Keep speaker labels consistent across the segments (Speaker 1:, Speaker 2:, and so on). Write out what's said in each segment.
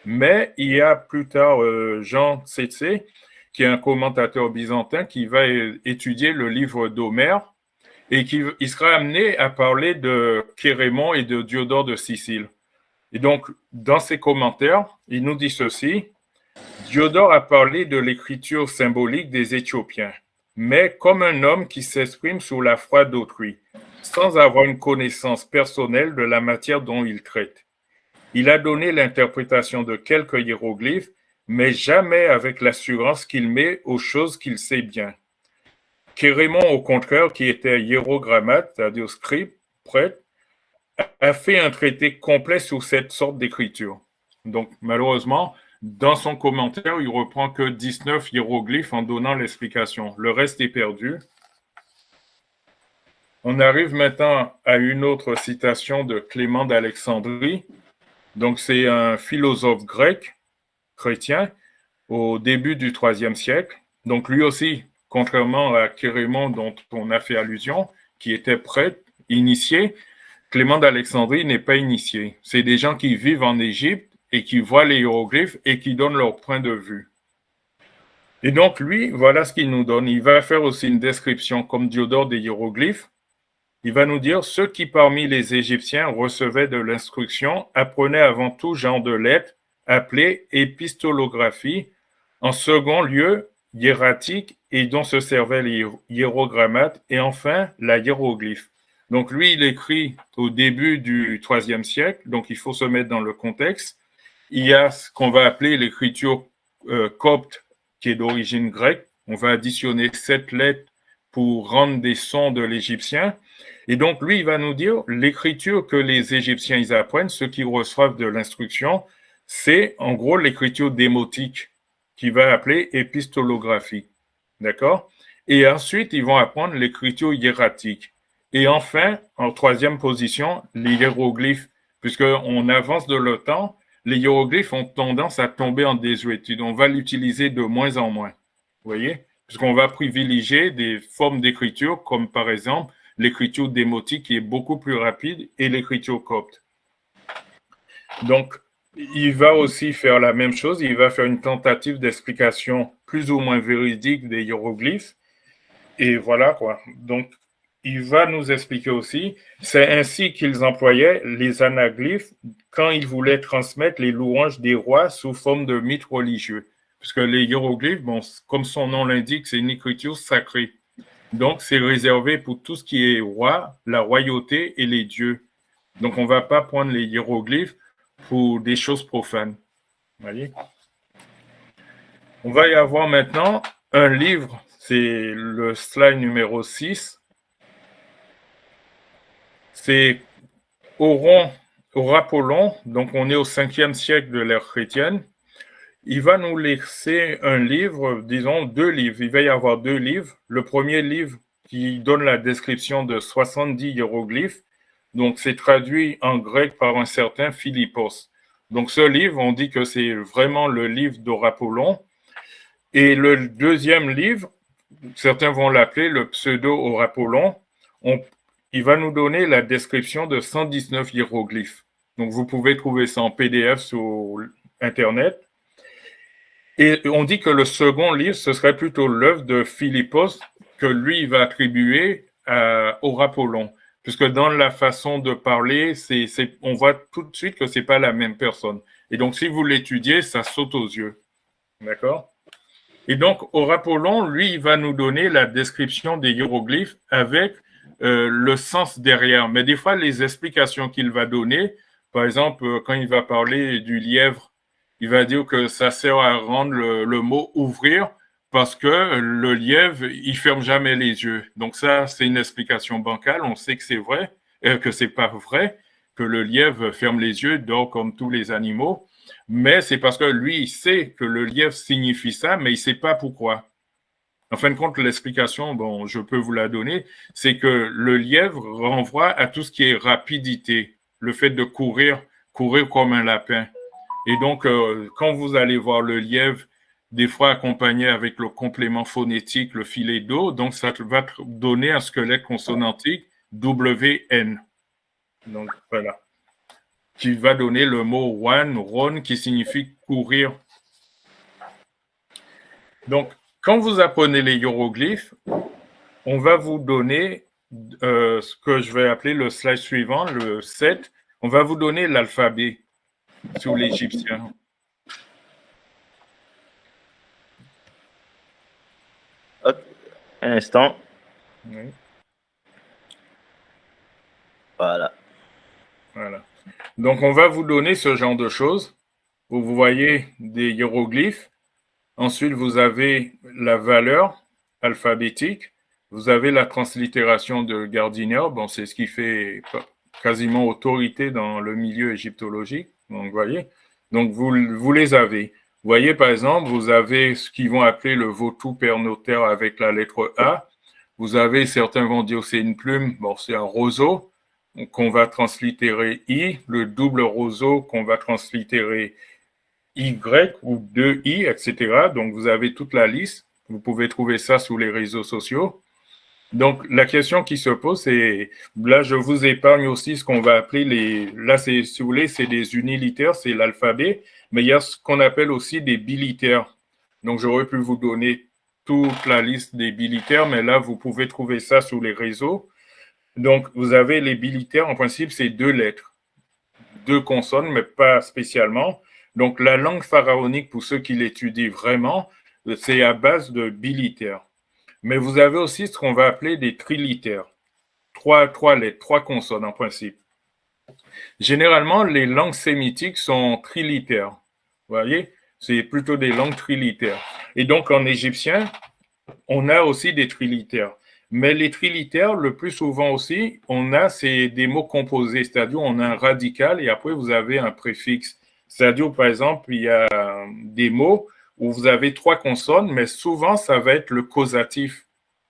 Speaker 1: Mais il y a plus tard Jean Tsétsé, qui est un commentateur byzantin, qui va étudier le livre d'Homère et qui il sera amené à parler de Chérémon et de Diodore de Sicile. Et donc, dans ses commentaires, il nous dit ceci. Diodore a parlé de l'écriture symbolique des Éthiopiens, mais comme un homme qui s'exprime sous la foi d'autrui, sans avoir une connaissance personnelle de la matière dont il traite. Il a donné l'interprétation de quelques hiéroglyphes, mais jamais avec l'assurance qu'il met aux choses qu'il sait bien. Chérémon, au contraire, qui était hiérogrammate, c'est-à-dire scribe, prêtre, a fait un traité complet sur cette sorte d'écriture. Donc, malheureusement, dans son commentaire, il reprend que 19 hiéroglyphes en donnant l'explication. Le reste est perdu. On arrive maintenant à une autre citation de Clément d'Alexandrie. Donc, c'est un philosophe grec, chrétien, au début du IIIe siècle. Donc, lui aussi, contrairement à Chérémon dont on a fait allusion, qui était prêtre, initié, Clément d'Alexandrie n'est pas initié. C'est des gens qui vivent en Égypte et qui voient les hiéroglyphes et qui donnent leur point de vue. Et donc, lui, voilà ce qu'il nous donne. Il va faire aussi une description comme Diodore des hiéroglyphes. Il va nous dire, ceux qui parmi les Égyptiens recevaient de l'instruction apprenaient avant tout genre de lettres appelées épistolographie, en second lieu hiératique et dont se servaient les hiérogrammates, et enfin la hiéroglyphe. Donc lui, il écrit au début du IIIe siècle, donc il faut se mettre dans le contexte. Il y a ce qu'on va appeler l'écriture copte, qui est d'origine grecque. On va additionner 7 lettres pour rendre des sons de l'égyptien. Et donc, lui, il va nous dire, l'écriture que les Égyptiens, ils apprennent, ceux qui reçoivent de l'instruction, c'est en gros l'écriture démotique, qui va appeler épistolographie. D'accord? Et ensuite, ils vont apprendre l'écriture hiératique. Et enfin, en troisième position, les hiéroglyphes, puisqu'on avance de le temps, les hiéroglyphes ont tendance à tomber en désuétude. On va l'utiliser de moins en moins. Vous voyez? Puisqu'on va privilégier des formes d'écriture, comme par exemple l'écriture démotique qui est beaucoup plus rapide et l'écriture copte. Donc, il va aussi faire la même chose. Il va faire une tentative d'explication plus ou moins véridique des hiéroglyphes. Et voilà quoi. Donc, il va nous expliquer aussi, c'est ainsi qu'ils employaient les anaglyphes quand ils voulaient transmettre les louanges des rois sous forme de mythes religieux. Puisque les hiéroglyphes, bon, comme son nom l'indique, c'est une écriture sacrée. Donc, c'est réservé pour tout ce qui est roi, la royauté et les dieux. Donc, on ne va pas prendre les hiéroglyphes pour des choses profanes. Voyez? On va y avoir maintenant un livre, c'est le slide numéro 6. C'est Aurapollon, donc on est au 5e siècle de l'ère chrétienne. Il va nous laisser un livre, disons 2 livres. Il va y avoir 2 livres. Le premier livre qui donne la description de 70 hiéroglyphes. Donc, c'est traduit en grec par un certain Philippos. Donc, ce livre, on dit que c'est vraiment le livre d'Aurapollon. Et le deuxième livre, certains vont l'appeler le pseudo-Aurapollon, il va nous donner la description de 119 hiéroglyphes. Donc, vous pouvez trouver ça en PDF sur Internet. Et on dit que le second livre, ce serait plutôt l'œuvre de Philippos que lui, il va attribuer à Aurapollon. Puisque dans la façon de parler, on voit tout de suite que c'est pas la même personne. Et donc, si vous l'étudiez, ça saute aux yeux. D'accord? Et donc, Aurapollon, lui, il va nous donner la description des hiéroglyphes avec le sens derrière. Mais des fois, les explications qu'il va donner, par exemple, quand il va parler du lièvre, il va dire que ça sert à rendre le mot ouvrir parce que le lièvre, il ferme jamais les yeux. Donc ça, c'est une explication bancale. On sait que c'est vrai, que c'est pas vrai, que le lièvre ferme les yeux, dort comme tous les animaux. Mais c'est parce que lui, il sait que le lièvre signifie ça, mais il ne sait pas pourquoi. En fin de compte, l'explication, bon, je peux vous la donner, c'est que le lièvre renvoie à tout ce qui est rapidité, le fait de courir, courir comme un lapin. Et donc, quand vous allez voir le lièvre, des fois accompagné avec le complément phonétique, le filet d'eau, donc ça va donner un squelette consonantique WN. Donc, voilà. qui va donner le mot wan, ron, qui signifie courir. Donc, quand vous apprenez les hiéroglyphes, on va vous donner ce que je vais appeler le slide suivant, le 7. On va vous donner l'alphabet sous l'égyptien.
Speaker 2: Ok. Un instant.
Speaker 1: Oui.
Speaker 2: Voilà.
Speaker 1: Voilà. Donc, on va vous donner ce genre de choses. Vous voyez des hiéroglyphes. Ensuite, vous avez la valeur alphabétique. Vous avez la translittération de Gardiner. Bon, c'est ce qui fait quasiment autorité dans le milieu égyptologique. Donc, vous voyez. Donc, vous les avez. Vous voyez, par exemple, vous avez ce qu'ils vont appeler le vautour pernotaire avec la lettre A. Vous avez, certains vont dire c'est une plume. Bon, c'est un roseau qu'on va translittérer I. Le double roseau qu'on va translittérer Y ou 2I, etc. Donc, vous avez toute la liste. Vous pouvez trouver ça sous les réseaux sociaux. Donc, la question qui se pose, c'est, là, je vous épargne aussi ce qu'on va appeler là, si vous voulez, c'est des unilitaires, c'est l'alphabet, mais il y a ce qu'on appelle aussi des bilitaires. Donc, j'aurais pu vous donner toute la liste des bilitaires, mais là, vous pouvez trouver ça sous les réseaux. Donc, vous avez les bilitaires, en principe, c'est 2 lettres, 2 consonnes, mais pas spécialement. Donc, la langue pharaonique, pour ceux qui l'étudient vraiment, c'est à base de bilitaires. Mais vous avez aussi ce qu'on va appeler des trilitaires. 3 lettres, 3 consonnes en principe. Généralement, les langues sémitiques sont trilitaires. Vous voyez, c'est plutôt des langues trilitaires. Et donc, en égyptien, on a aussi des trilitaires. Mais les trilitaires, le plus souvent aussi, c'est des mots composés, c'est-à-dire on a un radical et après vous avez un préfixe. C'est-à-dire, par exemple, il y a des mots où vous avez 3 consonnes, mais souvent ça va être le causatif.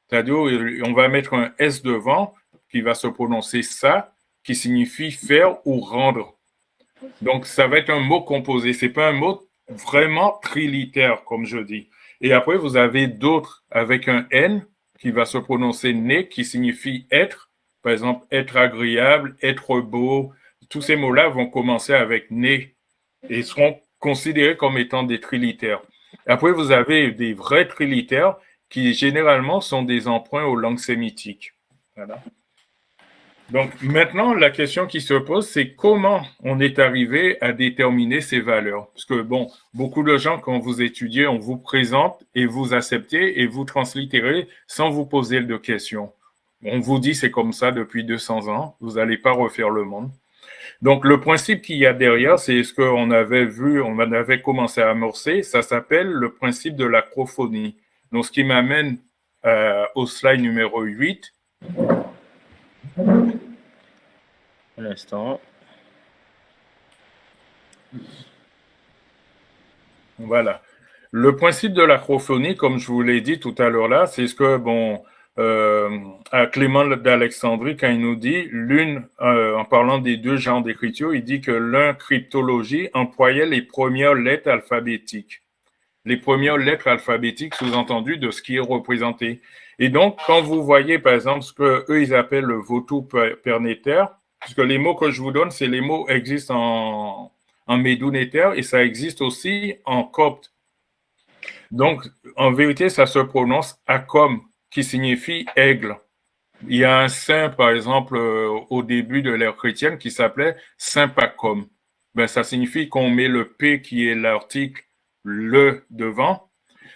Speaker 1: C'est-à-dire, on va mettre un S devant qui va se prononcer ça, qui signifie faire ou rendre. Donc, ça va être un mot composé. C'est pas un mot vraiment trilitaire, comme je dis. Et après, vous avez d'autres avec un N qui va se prononcer né, qui signifie être. Par exemple, être agréable, être beau. Tous ces mots-là vont commencer avec né et seront considérés comme étant des trilitaires. Après, vous avez des vrais trilitaires qui généralement sont des emprunts aux langues sémitiques. Voilà. Donc maintenant, la question qui se pose, c'est comment on est arrivé à déterminer ces valeurs. Parce que bon, beaucoup de gens, quand vous étudiez, on vous présente et vous acceptez et vous translittérez sans vous poser de questions. On vous dit c'est comme ça depuis 200 ans, vous n'allez pas refaire le monde. Donc le principe qu'il y a derrière, c'est ce qu'on avait vu, on avait commencé à amorcer, ça s'appelle le principe de l'acrophonie. Donc ce qui m'amène au slide numéro 8.
Speaker 2: Un instant.
Speaker 1: Voilà. Le principe de l'acrophonie, comme je vous l'ai dit tout à l'heure là, c'est ce que, à Clément d'Alexandrie, quand il nous dit, en parlant des 2 genres d'écriture, il dit que l'un, cryptologie, employait les premières lettres alphabétiques. Les premières lettres alphabétiques, sous-entendu de ce qui est représenté. Et donc, quand vous voyez, par exemple, ce qu'eux, ils appellent le vautour pernétaire, puisque les mots que je vous donne, c'est les mots qui existent en médounétaire et ça existe aussi en copte. Donc, en vérité, ça se prononce Akom, qui signifie aigle. Il y a un saint, par exemple, au début de l'ère chrétienne, qui s'appelait Saint Pacom. Ben, ça signifie qu'on met le P qui est l'article le devant,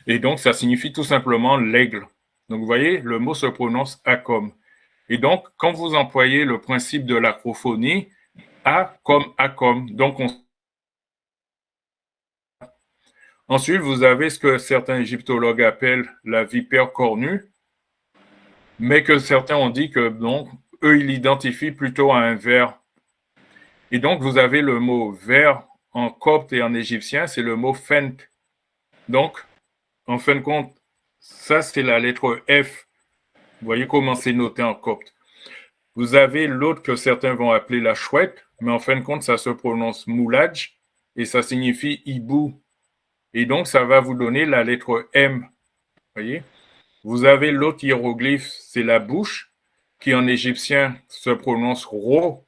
Speaker 1: et donc ça signifie tout simplement l'aigle. Donc, vous voyez, le mot se prononce Akom. Et donc, quand vous employez le principe de l'acrophonie, A comme Akom, donc Ensuite, vous avez ce que certains égyptologues appellent la vipère cornue, mais que certains ont dit que donc, eux, ils l'identifient plutôt à un ver. Et donc, vous avez le mot ver en copte et en égyptien, c'est le mot fent. Donc, en fin de compte, ça, c'est la lettre F. Vous voyez comment c'est noté en copte. Vous avez l'autre que certains vont appeler la chouette, mais en fin de compte, ça se prononce moulage et ça signifie hibou. Et donc, ça va vous donner la lettre M. Vous voyez? Vous avez l'autre hiéroglyphe, c'est la bouche, qui en égyptien se prononce ro.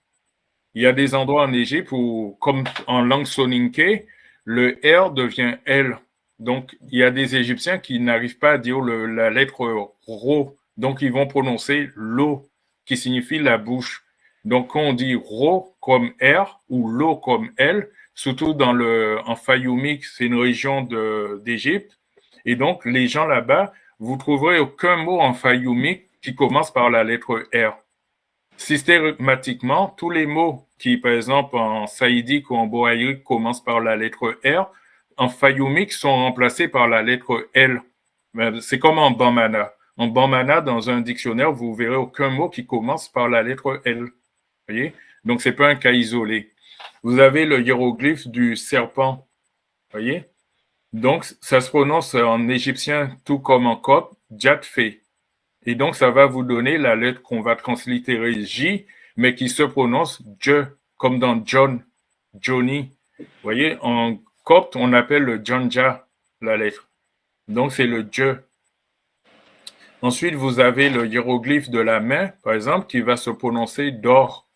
Speaker 1: Il y a des endroits en Égypte où, comme en langue soninké, le R devient L. Donc, il y a des Égyptiens qui n'arrivent pas à dire la lettre Ro. Donc, ils vont prononcer Lo, qui signifie la bouche. Donc, quand on dit Ro comme R ou Lo comme L, surtout en Fayoumik, c'est une région d'Égypte. Et donc, les gens là-bas, vous trouverez aucun mot en Fayoumik qui commence par la lettre R. Systématiquement, tous les mots qui, par exemple, en saïdique ou en bohaïrique commencent par la lettre R, en fayoumik sont remplacés par la lettre L. C'est comme en bambana. En bambana, dans un dictionnaire, vous verrez aucun mot qui commence par la lettre L. Voyez? Donc, c'est pas un cas isolé. Vous avez le hiéroglyphe du serpent. Voyez? Donc, ça se prononce en égyptien tout comme en copte, Djatfe. Et donc, ça va vous donner la lettre qu'on va translittérer J, mais qui se prononce Je, comme dans John, Johnny. Vous voyez, en copte, on appelle le Janja, la lettre. Donc, c'est le Je. Ensuite, vous avez le hiéroglyphe de la main, par exemple, qui va se prononcer Dor,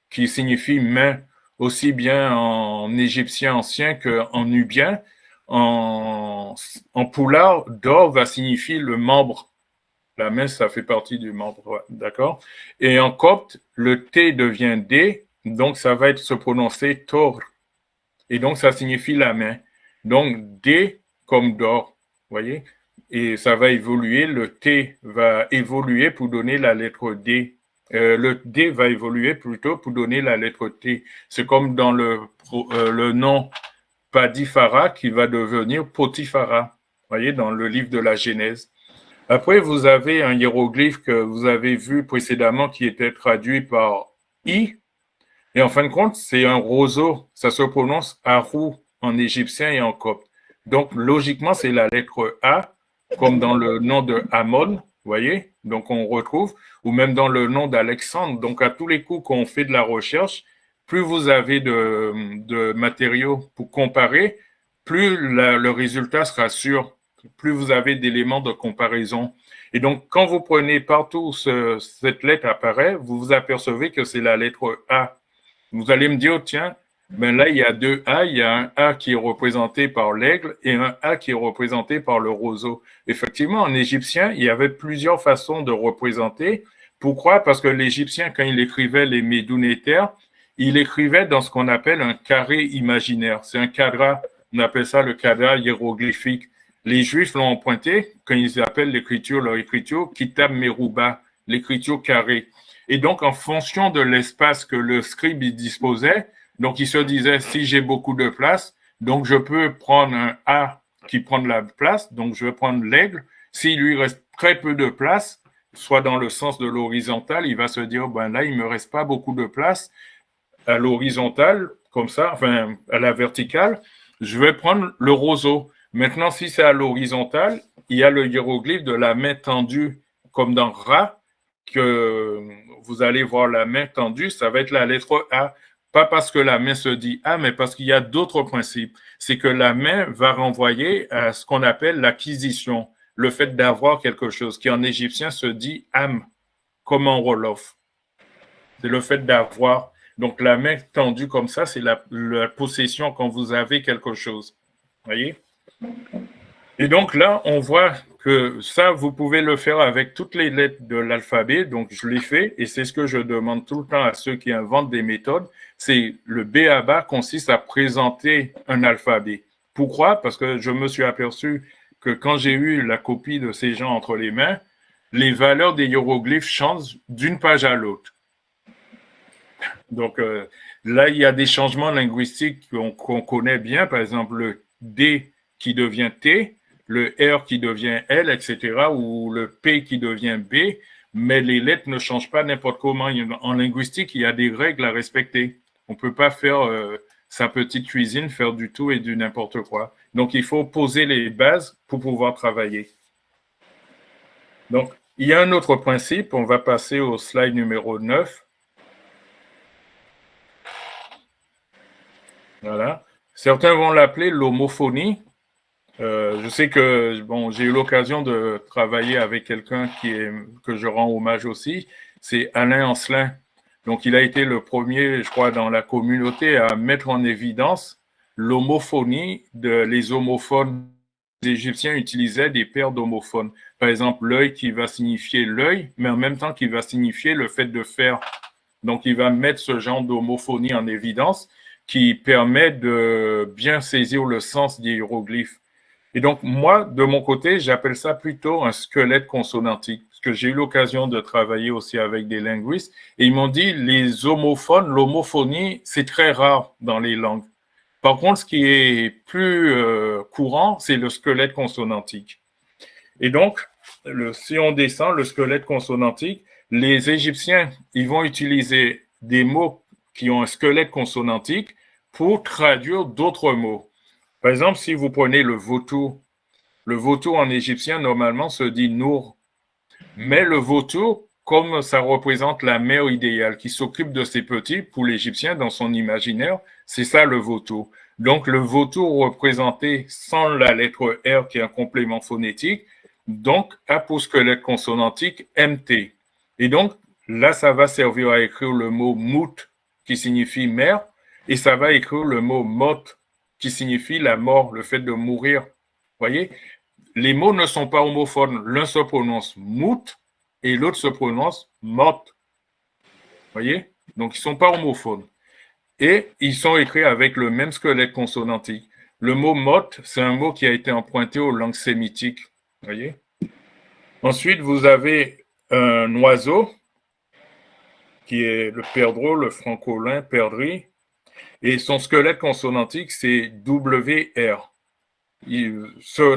Speaker 1: qui signifie main, aussi bien en égyptien ancien qu'en nubien. En poulard, Dor va signifier le membre. La main, ça fait partie du membre, d'accord? Et en copte, le T devient D, donc ça va se prononcer Tor. Et donc, ça signifie la main. Donc, D comme d'or, voyez? Et ça va évoluer, le T va évoluer pour donner la lettre D. Le D va évoluer plutôt pour donner la lettre T. C'est comme dans le nom Padifara qui va devenir Potifara, voyez, dans le livre de la Genèse. Après, vous avez un hiéroglyphe que vous avez vu précédemment qui était traduit par I. Et en fin de compte, c'est un roseau. Ça se prononce Arou en égyptien et en copte. Donc, logiquement, c'est la lettre A, comme dans le nom de Amon, vous voyez? Donc, on retrouve, ou même dans le nom d'Alexandre. Donc, à tous les coups qu'on fait de la recherche, plus vous avez de matériaux pour comparer, plus le résultat sera sûr, plus vous avez d'éléments de comparaison. Et donc, quand vous prenez partout où cette lettre apparaît, vous vous apercevez que c'est la lettre A. Vous allez me dire, tiens, ben là, il y a deux A. Il y a un A qui est représenté par l'aigle et un A qui est représenté par le roseau. Effectivement, en égyptien, il y avait plusieurs façons de représenter. Pourquoi? Parce que l'égyptien, quand il écrivait les médounétaires, il écrivait dans ce qu'on appelle un carré imaginaire. C'est un cadre, on appelle ça le cadre hiéroglyphique. Les Juifs l'ont pointé quand ils appellent leur écriture, Kitab Merouba, l'écriture carrée. Et donc, en fonction de l'espace que le scribe disposait, donc il se disait, si j'ai beaucoup de place, donc je peux prendre un A qui prend de la place, donc je vais prendre l'aigle. S'il lui reste très peu de place, soit dans le sens de l'horizontale, il va se dire, ben là, il me reste pas beaucoup de place à l'horizontale, comme ça, enfin, à la verticale, je vais prendre le roseau. Maintenant, si c'est à l'horizontale, il y a le hiéroglyphe de la main tendue, comme dans Ra, que vous allez voir la main tendue, ça va être la lettre A. Pas parce que la main se dit A, mais parce qu'il y a d'autres principes. C'est que la main va renvoyer à ce qu'on appelle l'acquisition, le fait d'avoir quelque chose, qui en égyptien se dit am, comme en Wolof. C'est le fait d'avoir. Donc la main tendue comme ça, c'est la possession quand vous avez quelque chose. Voyez? Et donc là, on voit que ça, vous pouvez le faire avec toutes les lettres de l'alphabet. Donc, je l'ai fait et c'est ce que je demande tout le temps à ceux qui inventent des méthodes. C'est le B.A.B.A. consiste à présenter un alphabet. Pourquoi? Parce que je me suis aperçu que quand j'ai eu la copie de ces gens entre les mains, les valeurs des hiéroglyphes changent d'une page à l'autre. Donc, là, il y a des changements linguistiques qu'on connaît bien. Par exemple, le D qui devient T, le R qui devient L, etc., ou le P qui devient B, mais les lettres ne changent pas n'importe comment. En linguistique, il y a des règles à respecter. On ne peut pas faire sa petite cuisine, faire du tout et du n'importe quoi. Donc, il faut poser les bases pour pouvoir travailler. Donc, il y a un autre principe. On va passer au slide numéro 9. Voilà. Certains vont l'appeler l'homophonie. Je sais que bon, j'ai eu l'occasion de travailler avec quelqu'un que je rends hommage aussi. C'est Alain Ancelin. Donc, il a été le premier, je crois, dans la communauté à mettre en évidence l'homophonie les homophones. Les Égyptiens utilisaient des paires d'homophones. Par exemple, l'œil qui va signifier l'œil, mais en même temps qui va signifier le fait de faire. Donc, il va mettre ce genre d'homophonie en évidence qui permet de bien saisir le sens des hiéroglyphes. Et donc, moi, de mon côté, j'appelle ça plutôt un squelette consonantique, parce que j'ai eu l'occasion de travailler aussi avec des linguistes, et ils m'ont dit, les homophones, l'homophonie, c'est très rare dans les langues. Par contre, ce qui est plus courant, c'est le squelette consonantique. Et donc, si on descend le squelette consonantique, les Égyptiens, ils vont utiliser des mots qui ont un squelette consonantique pour traduire d'autres mots. Par exemple, si vous prenez le vautour en égyptien, normalement, se dit Nour. Mais le vautour, comme ça représente la mère idéale qui s'occupe de ses petits, pour l'Égyptien, dans son imaginaire, c'est ça le vautour. Donc, le vautour représenté sans la lettre R qui est un complément phonétique, donc a pour squelette consonantique MT. Et donc, là, ça va servir à écrire le mot mout qui signifie mère, et ça va écrire le mot mot qui signifie la mort, le fait de mourir. Voyez, les mots ne sont pas homophones. L'un se prononce mout et l'autre se prononce mot. Voyez, donc ils ne sont pas homophones. Et ils sont écrits avec le même squelette consonantique. Le mot mot, c'est un mot qui a été emprunté aux langues sémitiques. Voyez. Ensuite, vous avez un oiseau qui est le perdreau, le francolin, perdrix, et son squelette consonantique, c'est WR.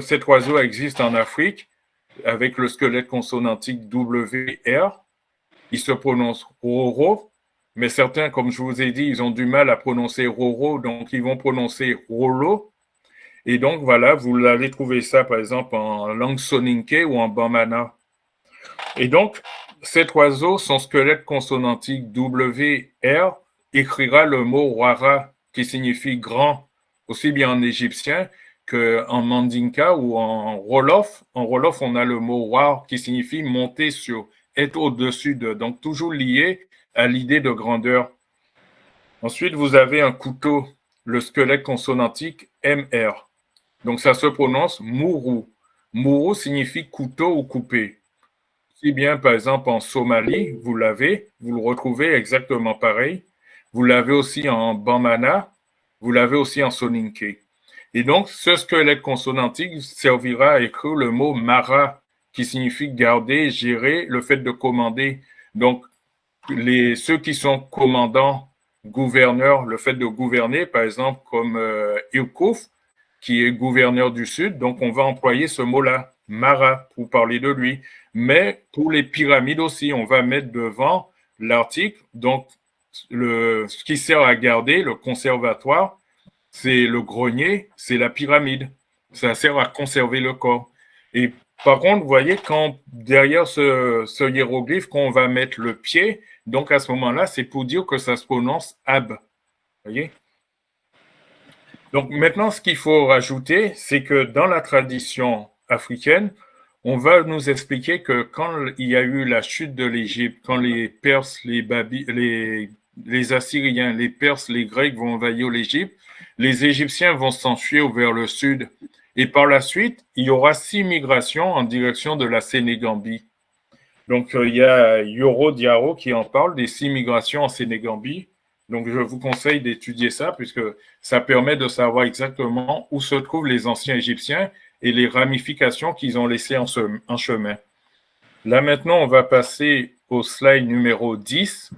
Speaker 1: Cet oiseau existe en Afrique avec le squelette consonantique WR. Il se prononce Roro, mais certains, comme je vous ai dit, ils ont du mal à prononcer Roro, donc ils vont prononcer Rolo. Et donc, voilà, vous allez trouver ça, par exemple, en langue soninké ou en bambana. Et donc, cet oiseau, son squelette consonantique WR, écrira le mot Wara, qui signifie grand, aussi bien en égyptien qu'en mandinka ou en Wolof. En Wolof, on a le mot War, qui signifie monter sur, être au-dessus de, donc toujours lié à l'idée de grandeur. Ensuite, vous avez un couteau, le squelette consonantique MR. Donc, ça se prononce Mourou. Mourou signifie couteau ou coupé. Si bien, par exemple, en Somalie, vous le retrouvez exactement pareil. Vous l'avez aussi en bambana, vous l'avez aussi en soninké. Et donc, ce squelette consonantique servira à écrire le mot mara, qui signifie garder, gérer, le fait de commander. Donc, ceux qui sont commandants, gouverneurs, le fait de gouverner, par exemple, comme Irkouf, qui est gouverneur du Sud, donc on va employer ce mot-là, Mara, pour parler de lui. Mais pour les pyramides aussi, on va mettre devant l'article, donc ce qui sert à garder, le conservatoire, c'est le grenier, c'est la pyramide. Ça sert à conserver le corps. Et par contre, vous voyez, quand derrière ce hiéroglyphe, quand on va mettre le pied, donc à ce moment-là, c'est pour dire que ça se prononce Ab. Vous voyez? Donc maintenant, ce qu'il faut rajouter, c'est que dans la tradition africaine, on va nous expliquer que quand il y a eu la chute de l'Égypte, quand les Perses, les Assyriens, les Perses, les Grecs vont envahir l'Égypte, les Égyptiens vont s'enfuir vers le sud. Et par la suite, il y aura 6 migrations en direction de la Sénégambie. Donc, il y a Yoro Diaro qui en parle des 6 migrations en Sénégambie. Donc, je vous conseille d'étudier ça puisque ça permet de savoir exactement où se trouvent les anciens Égyptiens et les ramifications qu'ils ont laissées en chemin. Là, maintenant, on va passer au slide numéro 10.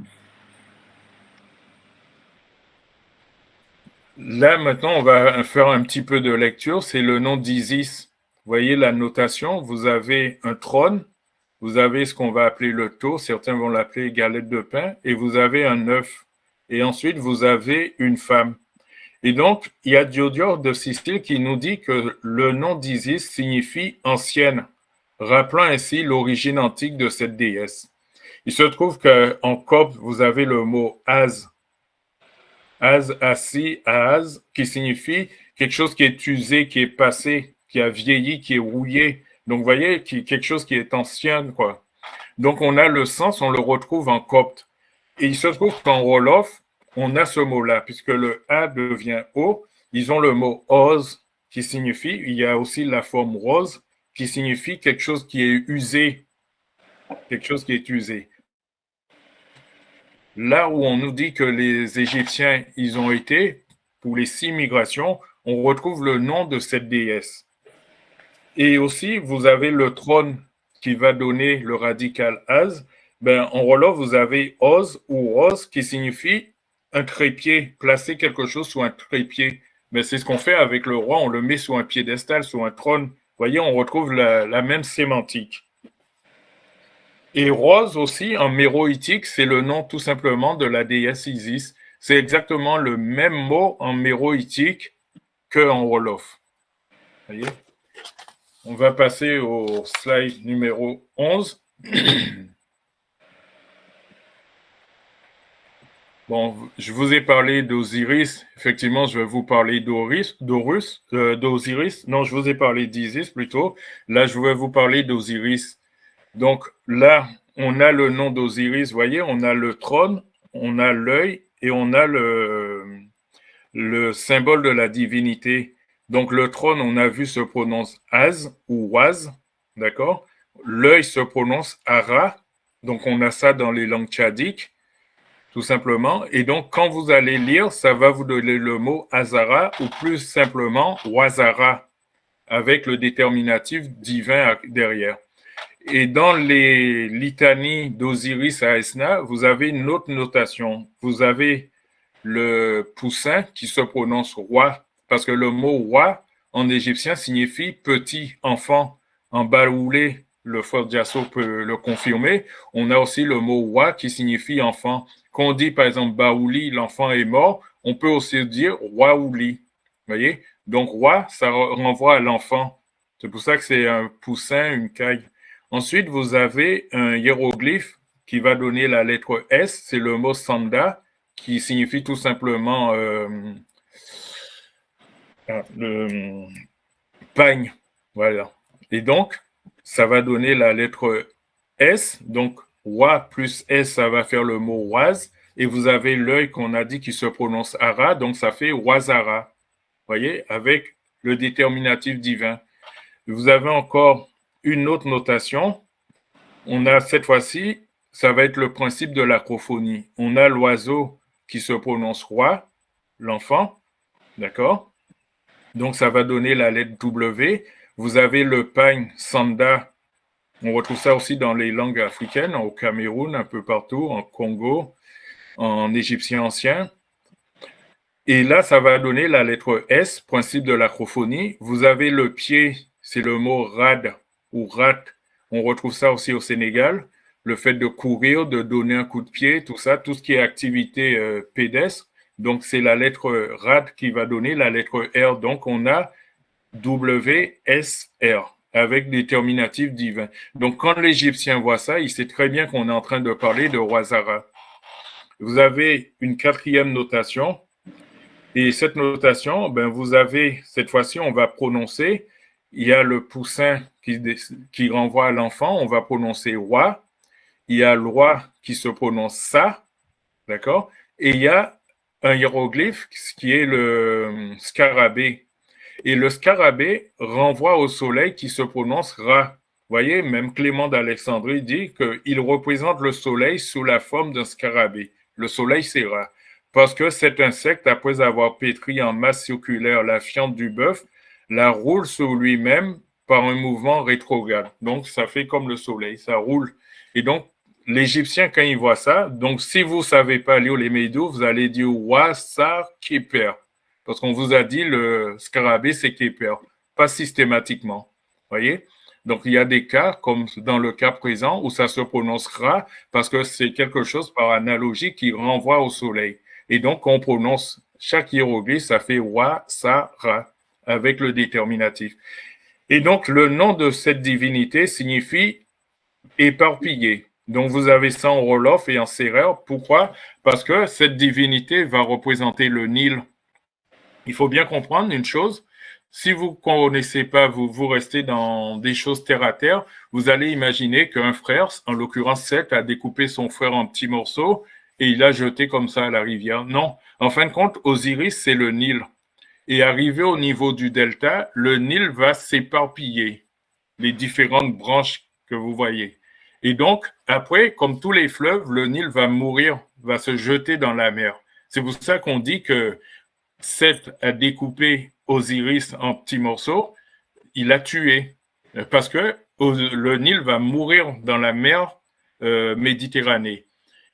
Speaker 1: Là, maintenant, on va faire un petit peu de lecture. C'est le nom d'Isis. Vous voyez la notation. Vous avez un trône. Vous avez ce qu'on va appeler le tau. Certains vont l'appeler galette de pain. Et vous avez un œuf. Et ensuite, vous avez une femme. Et donc, il y a Diodore de Sicile qui nous dit que le nom d'Isis signifie ancienne, rappelant ainsi l'origine antique de cette déesse. Il se trouve qu'en copte, vous avez le mot Az, assi, az, qui signifie quelque chose qui est usé, qui est passé, qui a vieilli, qui est rouillé. Donc, vous voyez, quelque chose qui est ancien, quoi. Donc, on a le sens, on le retrouve en copte. Et il se trouve qu'en Wolof, on a ce mot-là, puisque le A devient O. Ils ont le mot Oz qui signifie, il y a aussi la forme rose qui signifie quelque chose qui est usé, quelque chose qui est usé. Là où on nous dit que les Égyptiens, ils ont été, pour les 6 migrations, on retrouve le nom de cette déesse. Et aussi, vous avez le trône qui va donner le radical Az. Ben, en Wolof, vous avez Oz ou Rose qui signifie un trépied, placer quelque chose sous un trépied. Ben, c'est ce qu'on fait avec le roi, on le met sous un piédestal, sous un trône. Vous voyez, on retrouve la même sémantique. Et Rose aussi, en méroïtique, c'est le nom tout simplement de la déesse Isis. C'est exactement le même mot en méroïtique qu'en Wolof. Vous voyez? On va passer au slide numéro 11. Bon, je vous ai parlé d'Osiris. Effectivement, je vais vous parler d'Osiris. Non, je vous ai parlé d'Isis plutôt. Là, je vais vous parler d'Osiris. Donc là, on a le nom d'Osiris. Vous voyez, on a le trône, on a l'œil et on a le symbole de la divinité. Donc le trône, on a vu, se prononce Az ou Waz, d'accord? L'œil se prononce Ara, donc on a ça dans les langues tchadiques, tout simplement. Et donc quand vous allez lire, ça va vous donner le mot Azara ou plus simplement Wazara, avec le déterminatif divin derrière. Et dans les litanies d'Osiris à Esna, vous avez une autre notation. Vous avez le poussin qui se prononce roi, parce que le mot roi en égyptien signifie petit enfant. En baoulé, le frère Diasso peut le confirmer. On a aussi le mot roi qui signifie enfant. Quand on dit par exemple baouli, l'enfant est mort, on peut aussi dire roi ouli. Vous voyez? Donc roi, ça renvoie à l'enfant. C'est pour ça que c'est un poussin, une caille. Ensuite, vous avez un hiéroglyphe qui va donner la lettre S, c'est le mot sanda, qui signifie tout simplement le pagne. Voilà. Et donc, ça va donner la lettre S. Donc, roi plus S, ça va faire le mot oise. Et vous avez l'œil qu'on a dit qui se prononce ara, donc ça fait oisara. Voyez, avec le déterminatif divin. Vous avez encore une autre notation. On a cette fois-ci, ça va être le principe de l'acrophonie. On a l'oiseau qui se prononce roi, l'enfant, d'accord? Donc, ça va donner la lettre W. Vous avez le pagne sanda. On retrouve ça aussi dans les langues africaines, au Cameroun, un peu partout, en Congo, en égyptien ancien. Et là, ça va donner la lettre S, principe de l'acrophonie. Vous avez le pied, c'est le mot rad ou rat. On retrouve ça aussi au Sénégal. Le fait de courir, de donner un coup de pied, tout ça, tout ce qui est activité pédestre. Donc, c'est la lettre rad qui va donner la lettre R. Donc, on a W, S, R avec des terminatifs divins. Donc, quand l'Égyptien voit ça, il sait très bien qu'on est en train de parler de Ouazzara. Vous avez une quatrième notation. Et cette notation, ben, vous avez, cette fois-ci, on va prononcer, il y a le poussin qui renvoie à l'enfant, on va prononcer roi. Il y a le roi qui se prononce ça, d'accord? Et il y a un hiéroglyphe qui est le scarabée. Et le scarabée renvoie au soleil qui se prononce Ra. Vous voyez, même Clément d'Alexandrie dit qu'il représente le soleil sous la forme d'un scarabée. Le soleil, c'est Ra. Parce que cet insecte, après avoir pétri en masse circulaire la fiente du bœuf, la roule sur lui-même par un mouvement rétrograde. Donc, ça fait comme le soleil, ça roule. Et donc, l'Égyptien, quand il voit ça, donc si vous ne savez pas lire les médos, vous allez dire Wassar Keper. Parce qu'on vous a dit le scarabée, c'est Keper. Pas systématiquement. Voyez? Donc, il y a des cas, comme dans le cas présent, où ça se prononcera parce que c'est quelque chose par analogie qui renvoie au soleil. Et donc, on prononce chaque hiéroglyphe, ça fait Wa, Sa, Ra, avec le déterminatif. Et donc, le nom de cette divinité signifie éparpillé. Donc, vous avez ça en Wolof et en Serer. Pourquoi? Parce que cette divinité va représenter le Nil. Il faut bien comprendre une chose. Si vous ne connaissez pas, vous restez dans des choses terre à terre, vous allez imaginer qu'un frère, en l'occurrence Seth, a découpé son frère en petits morceaux et il a jeté comme ça à la rivière. Non, en fin de compte, Osiris, c'est le Nil. Et arrivé au niveau du delta, le Nil va s'éparpiller, les différentes branches que vous voyez. Et donc, après, comme tous les fleuves, le Nil va mourir, va se jeter dans la mer. C'est pour ça qu'on dit que Seth a découpé Osiris en petits morceaux, il a tué. Parce que le Nil va mourir dans la mer Méditerranée.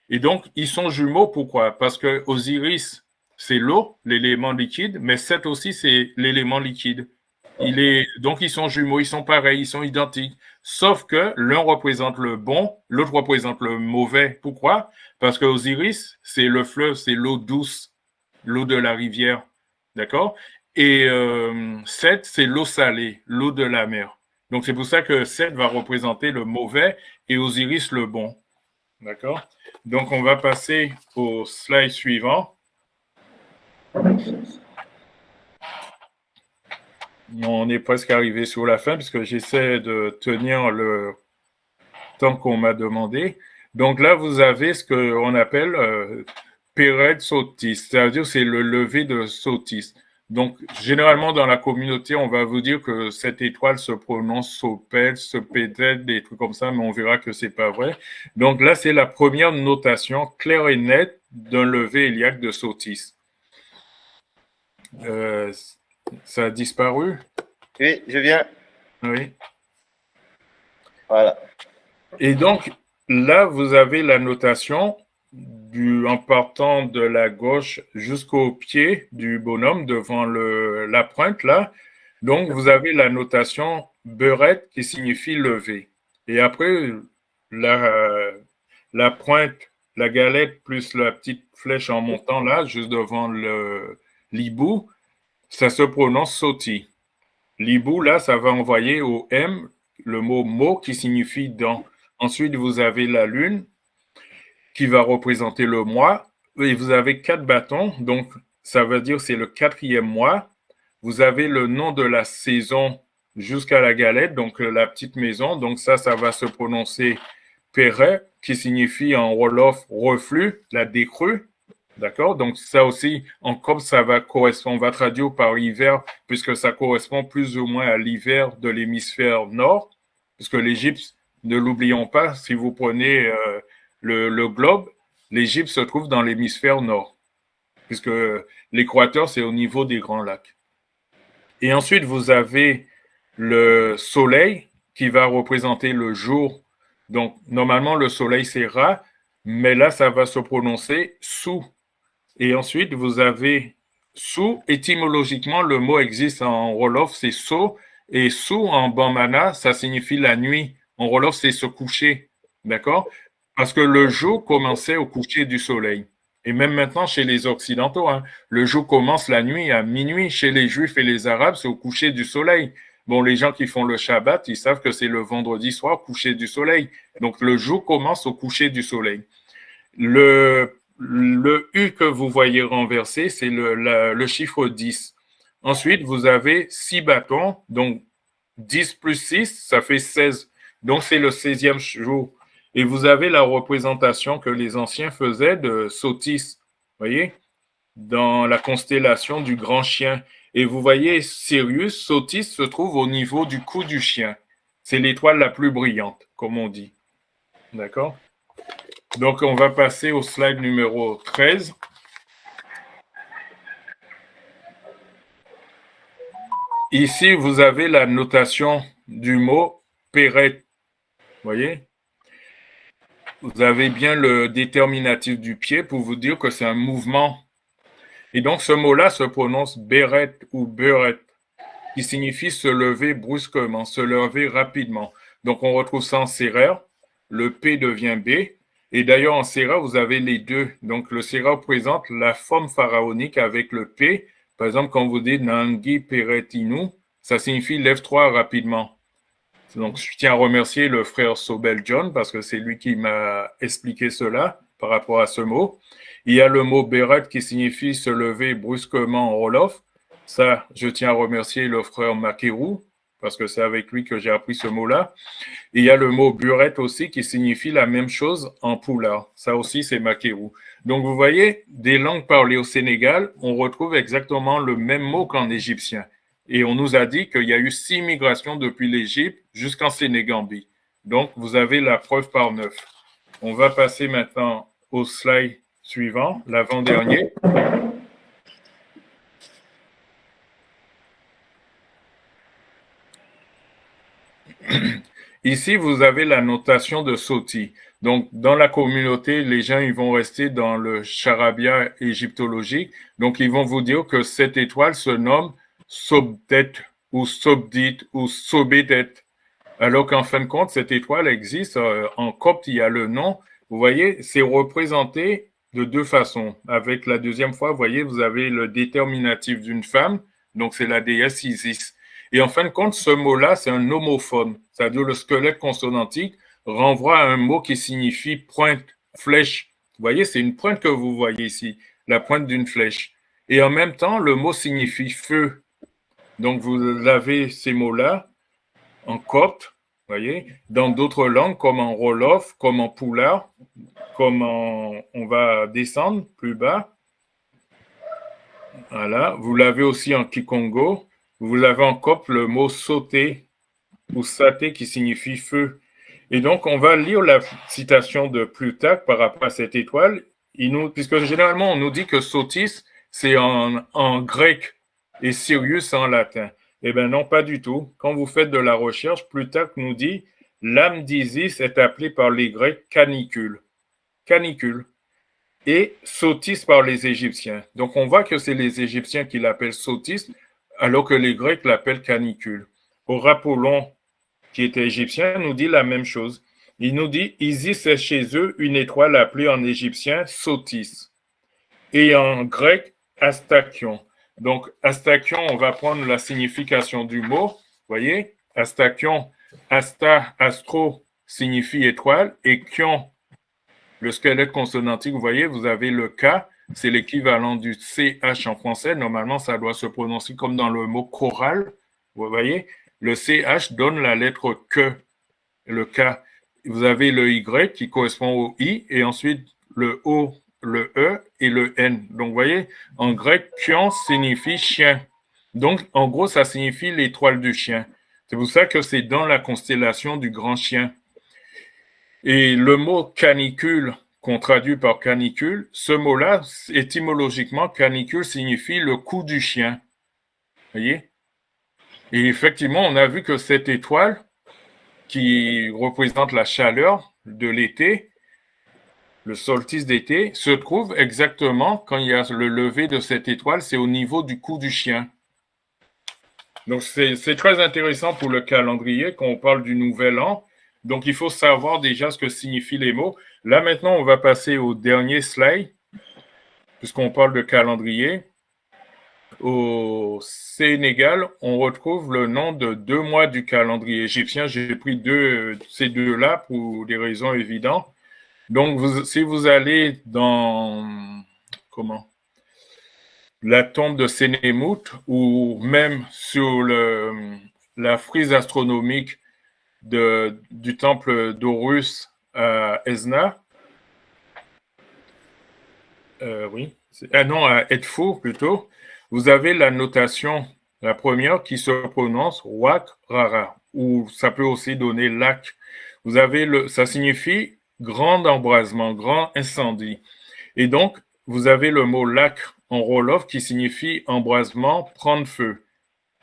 Speaker 1: Et donc, ils sont jumeaux, pourquoi? Parce que Osiris, c'est l'eau, l'élément liquide, mais Seth aussi, c'est l'élément liquide. Donc, ils sont jumeaux, ils sont pareils, ils sont identiques. Sauf que l'un représente le bon, l'autre représente le mauvais. Pourquoi? Parce que Osiris, c'est le fleuve, c'est l'eau douce, l'eau de la rivière. D'accord? Et Seth, c'est l'eau salée, l'eau de la mer. Donc, c'est pour ça que Seth va représenter le mauvais et Osiris le bon. D'accord? Donc, on va passer au slide suivant. On est presque arrivé sur la fin puisque j'essaie de tenir le temps qu'on m'a demandé. Donc là, vous avez ce qu'on appelle Péret Sotis, c'est-à-dire c'est le lever de Sotis. Donc, généralement, dans la communauté, on va vous dire que cette étoile se prononce Sopel, Sopétel, des trucs comme ça, mais on verra que c'est pas vrai. Donc là, c'est la première notation claire et nette d'un lever héliaque de Sotis. Ça a disparu?
Speaker 2: Oui, je viens.
Speaker 1: Oui.
Speaker 2: Voilà.
Speaker 1: Et donc, là, vous avez la notation en partant de la gauche jusqu'au pied du bonhomme devant la pointe, là. Donc, vous avez la notation beurette qui signifie lever. Et après, la pointe, la galette plus la petite flèche en montant là, juste devant l'hibou, ça se prononce sauti. L'hibou, là, ça va envoyer au M le mot mot qui signifie dans. Ensuite, vous avez la lune qui va représenter le mois. Et vous avez 4 bâtons, donc ça veut dire c'est le 4e mois. Vous avez le nom de la saison jusqu'à la galette, donc la petite maison. Donc ça va se prononcer Perret, qui signifie en wolof reflux, la décrue. D'accord? Donc ça aussi, comme ça va correspondre, on va traduire par hiver, puisque ça correspond plus ou moins à l'hiver de l'hémisphère nord, puisque l'Égypte, ne l'oublions pas, si vous prenez le globe, l'Égypte se trouve dans l'hémisphère nord, puisque l'équateur, c'est au niveau des Grands Lacs. Et ensuite, vous avez le soleil qui va représenter le jour. Donc, normalement, le soleil, c'est Ra, mais là, ça va se prononcer sous. Et ensuite, vous avez sous. Étymologiquement, le mot existe en Wolof, c'est so. Et sous, en Bambana, ça signifie la nuit. En Wolof, c'est se coucher. D'accord? Parce que le jour commençait au coucher du soleil. Et même maintenant, chez les Occidentaux, hein, le jour commence la nuit à minuit. Chez les Juifs et les Arabes, c'est au coucher du soleil. Bon, les gens qui font le Shabbat, ils savent que c'est le vendredi soir, coucher du soleil. Donc, le jour commence au coucher du soleil. Le U que vous voyez renversé, c'est le chiffre 10. Ensuite, vous avez 6 bâtons, donc 10 plus 6, ça fait 16. Donc, c'est le 16e jour. Et vous avez la représentation que les anciens faisaient de Sotis, voyez, dans la constellation du grand chien. Et vous voyez, Sirius, Sotis se trouve au niveau du cou du chien. C'est l'étoile la plus brillante, comme on dit. D'accord? Donc, on va passer au slide numéro 13. Ici, vous avez la notation du mot Péret. Vous voyez? Vous avez bien le déterminatif du pied pour vous dire que c'est un mouvement. Et donc, ce mot-là se prononce Béret ou Beret, qui signifie se lever brusquement, se lever rapidement. Donc, on retrouve ça en sérère. Le P devient B. Et d'ailleurs, en Sérère, vous avez les deux. Donc, le Sérère présente la forme pharaonique avec le P. Par exemple, quand vous dites Nangi Peretinu, ça signifie lève-toi rapidement. Donc, je tiens à remercier le frère Sobel John parce que c'est lui qui m'a expliqué cela par rapport à ce mot. Il y a le mot Beret qui signifie se lever brusquement en Wolof. Ça, je tiens à remercier le frère Makerou parce que c'est avec lui que j'ai appris ce mot-là. Et il y a le mot burette aussi qui signifie la même chose en pulaar. Ça aussi, c'est makéou. Donc, vous voyez, des langues parlées au Sénégal, on retrouve exactement le même mot qu'en égyptien. Et on nous a dit qu'il y a eu 6 migrations depuis l'Égypte jusqu'en Sénégambie. Donc, vous avez la preuve par 9. On va passer maintenant au slide suivant, l'avant-dernier. Ici, vous avez la notation de Soti. Donc, dans la communauté, les gens ils vont rester dans le charabia égyptologique. Donc, ils vont vous dire que cette étoile se nomme Sobdet ou Sobdit ou Sobedet. Alors qu'en fin de compte, cette étoile existe. En copte, il y a le nom. Vous voyez, c'est représenté de deux façons. Avec la deuxième fois, vous voyez, vous avez le déterminatif d'une femme. Donc, c'est la déesse Isis. Et en fin de compte, ce mot-là, c'est un homophone. C'est-à-dire le squelette consonantique renvoie à un mot qui signifie pointe, flèche. Vous voyez, c'est une pointe que vous voyez ici, la pointe d'une flèche. Et en même temps, le mot signifie feu. Donc, vous avez ces mots-là en copte, vous voyez, dans d'autres langues comme en wolof, comme en pulaar, comme on va descendre plus bas. Voilà, vous l'avez aussi en kikongo. Vous l'avez en copte le mot sauter ou saté qui signifie feu. Et donc, on va lire la citation de Plutarque par rapport à cette étoile. Puisque généralement, on nous dit que Sotis, c'est en grec et Sirius en latin. Eh bien non, pas du tout. Quand vous faites de la recherche, Plutarque nous dit l'âme d'Isis est appelée par les Grecs canicule. Canicule. Et Sotis par les Égyptiens. Donc, on voit que c'est les Égyptiens qui l'appellent Sotis, alors que les Grecs l'appellent canicule. Apollon, qui était égyptien, nous dit la même chose. Il nous dit Isis est chez eux une étoile appelée en égyptien Sotis et en grec Astakion. Donc, Astakion, on va prendre la signification du mot. Vous voyez, Astakion, Asta, astro signifie étoile et Kion, le squelette consonantique, vous voyez, vous avez le K, c'est l'équivalent du CH en français. Normalement, ça doit se prononcer comme dans le mot choral. Vous voyez, le CH donne la lettre que, le K. Vous avez le Y qui correspond au I et ensuite le O, le E et le N. Donc, vous voyez, en grec, kion signifie chien. Donc, en gros, ça signifie l'étoile du chien. C'est pour ça que c'est dans la constellation du grand chien. Et le mot canicule, qu'on traduit par canicule, ce mot-là, étymologiquement, canicule signifie le cou du chien. Vous voyez? Et effectivement, on a vu que cette étoile, qui représente la chaleur de l'été, le solstice d'été, se trouve exactement quand il y a le lever de cette étoile, c'est au niveau du cou du chien. Donc, c'est très intéressant pour le calendrier quand on parle du nouvel an. Donc, il faut savoir déjà ce que signifient les mots. Là, maintenant, on va passer au dernier slide, puisqu'on parle de calendrier. Au Sénégal, on retrouve le nom de 2 mois du calendrier égyptien. J'ai pris ces deux-là pour des raisons évidentes. Donc, si vous allez dans la tombe de Sénémout ou même sur la frise astronomique du temple d'Horus à Esna, à Edfou plutôt, vous avez la notation, la première qui se prononce Wak Rara, ou ça peut aussi donner lac. Vous avez ça signifie grand embrasement, grand incendie. Et donc, vous avez le mot lac en wolof qui signifie embrasement, prendre feu.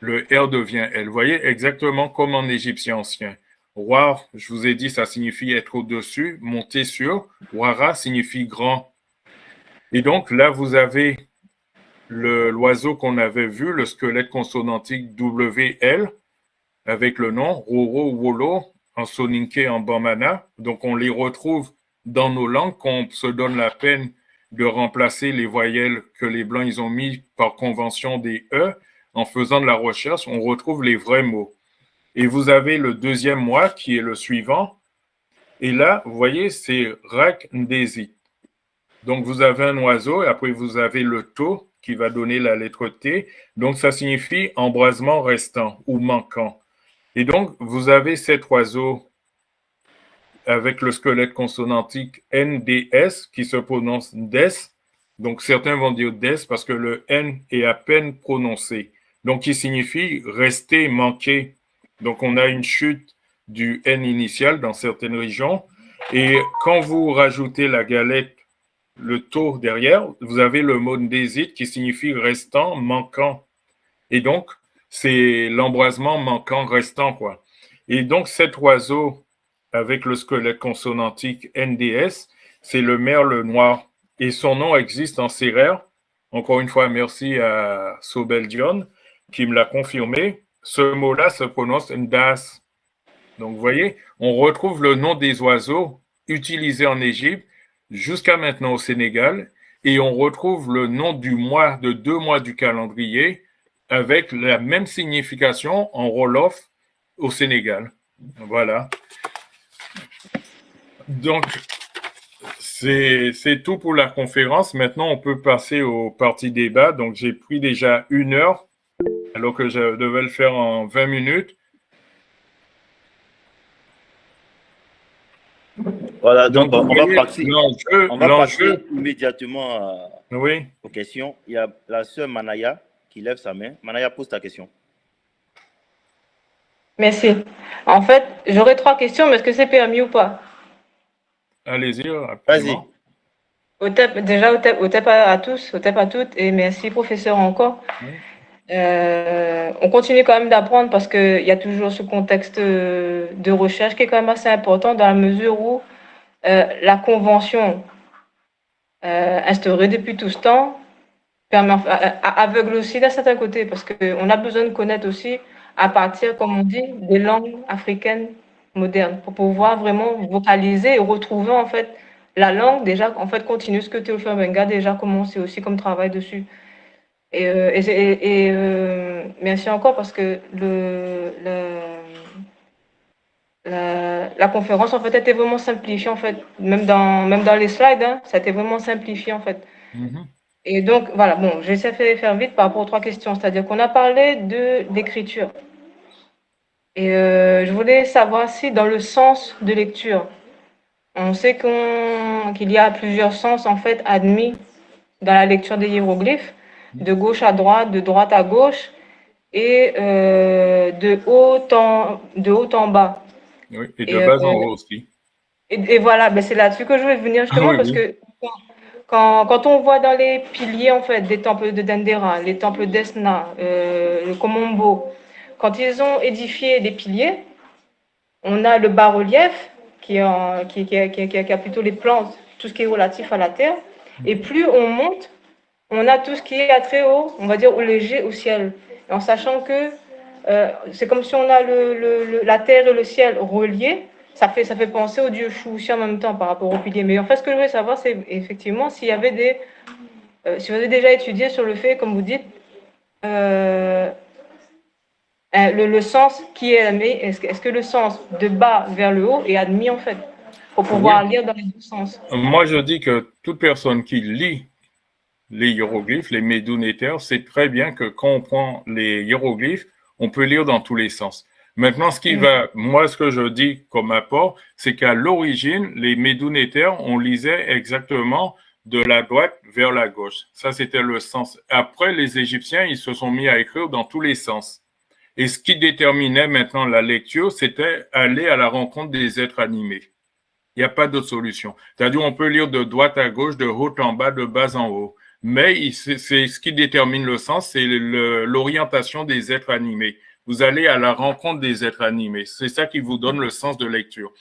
Speaker 1: Le R devient L. Vous voyez, exactement comme en égyptien ancien. War, je vous ai dit, ça signifie être au-dessus, monter sur. Wara signifie grand. Et donc, là, vous avez l'oiseau qu'on avait vu, le squelette consonantique WL, avec le nom Roro Wolo, en Soninké, en Bamana. Donc, on les retrouve dans nos langues, qu'on se donne la peine de remplacer les voyelles que les Blancs ils ont mis par convention des E. En faisant de la recherche, on retrouve les vrais mots. Et vous avez le deuxième mois qui est le suivant. Et là, vous voyez, c'est Rak Ndezi. Donc, vous avez un oiseau et après, vous avez le to qui va donner la lettre T. Donc, ça signifie embrasement restant ou manquant. Et donc, vous avez cet oiseau avec le squelette consonantique NDS qui se prononce des. Donc, certains vont dire des parce que le N est à peine prononcé. Donc, qui signifie rester, manquer. Donc, on a une chute du N initial dans certaines régions. Et quand vous rajoutez la galette, le taux derrière, vous avez le mot ndésite qui signifie restant, manquant. Et donc, c'est l'embrasement manquant restant, quoi. Et donc, cet oiseau avec le squelette consonantique NDS, c'est le merle noir. Et son nom existe en sérère. Encore une fois, merci à Sobel Dion qui me l'a confirmé. Ce mot-là se prononce ndas. Donc, vous voyez, on retrouve le nom des oiseaux utilisés en Égypte jusqu'à maintenant au Sénégal, et on retrouve le nom du mois, de 2 mois du calendrier, avec la même signification en Wolof au Sénégal. Voilà. Donc, c'est tout pour la conférence. Maintenant, on peut passer au parti débat. Donc, j'ai pris déjà 1 heure, alors que je devais le faire en 20 minutes.
Speaker 2: Voilà, donc on va passer
Speaker 1: l'enjeu
Speaker 2: immédiatement
Speaker 1: oui.
Speaker 2: aux questions. Il y a la sœur Manaya qui lève sa main. Manaya, pose ta question.
Speaker 3: Merci. En fait, j'aurais 3 questions, mais est-ce que c'est permis ou pas?
Speaker 1: Allez-y, rapidement.
Speaker 3: Vas-y. Au TEP à tous, au TEP à toutes, et merci professeur encore.
Speaker 1: Oui.
Speaker 3: On continue quand même d'apprendre parce qu'il y a toujours ce contexte de recherche qui est quand même assez important dans la mesure où la convention instaurée depuis tout ce temps aveugle aussi d'un certain côté parce qu'on a besoin de connaître aussi à partir, comme on dit, des langues africaines modernes pour pouvoir vraiment vocaliser et retrouver en fait la langue déjà, en fait, continue ce que Théophile Benga a déjà commencé aussi comme travail dessus. Merci encore parce que la conférence en fait était vraiment simplifiée en fait, même dans les slides, hein, ça a été vraiment simplifié en fait.
Speaker 1: Mm-hmm.
Speaker 3: Et donc voilà, bon, j'essaie de faire vite par rapport aux 3 questions, c'est-à-dire qu'on a parlé d'écriture. Et je voulais savoir si dans le sens de lecture, on sait qu'il y a plusieurs sens en fait admis dans la lecture des hiéroglyphes, de gauche à droite, de droite à gauche et de haut en bas.
Speaker 1: Oui, et de bas en haut aussi.
Speaker 3: Et voilà, ben c'est là-dessus que je voulais venir justement
Speaker 1: oui,
Speaker 3: parce que quand on voit dans les piliers en fait des temples de Dendera, les temples d'Esna, le Komombo, quand ils ont édifié des piliers, on a le bas-relief qui a plutôt les plantes, tout ce qui est relatif à la terre. Et plus on monte, on a tout ce qui est à très haut, on va dire au léger, au ciel. Et en sachant que c'est comme si on a la terre et le ciel reliés. Ça fait penser au dieu Shu aussi en même temps par rapport au pilier. Mais en fait, ce que je voulais savoir, c'est effectivement s'il y avait si vous avez déjà étudié sur le fait, comme vous dites, le sens qui est admis, est-ce que le sens de bas vers le haut est admis en fait, pour pouvoir lire dans les 2 sens?
Speaker 1: Moi, je dis que toute personne qui lit les hiéroglyphes, les médounétaires, sait très bien que quand on prend les hiéroglyphes, on peut lire dans tous les sens. Maintenant, moi, ce que je dis comme apport, c'est qu'à l'origine, les médounétaires, on lisait exactement de la droite vers la gauche. Ça, c'était le sens. Après, les Égyptiens, ils se sont mis à écrire dans tous les sens. Et ce qui déterminait maintenant la lecture, c'était aller à la rencontre des êtres animés. Il n'y a pas d'autre solution. C'est-à-dire, on peut lire de droite à gauche, de haut en bas, de bas en haut. Mais c'est ce qui détermine le sens, c'est l'orientation des êtres animés. Vous allez à la rencontre des êtres animés. C'est ça qui vous donne le sens de lecture.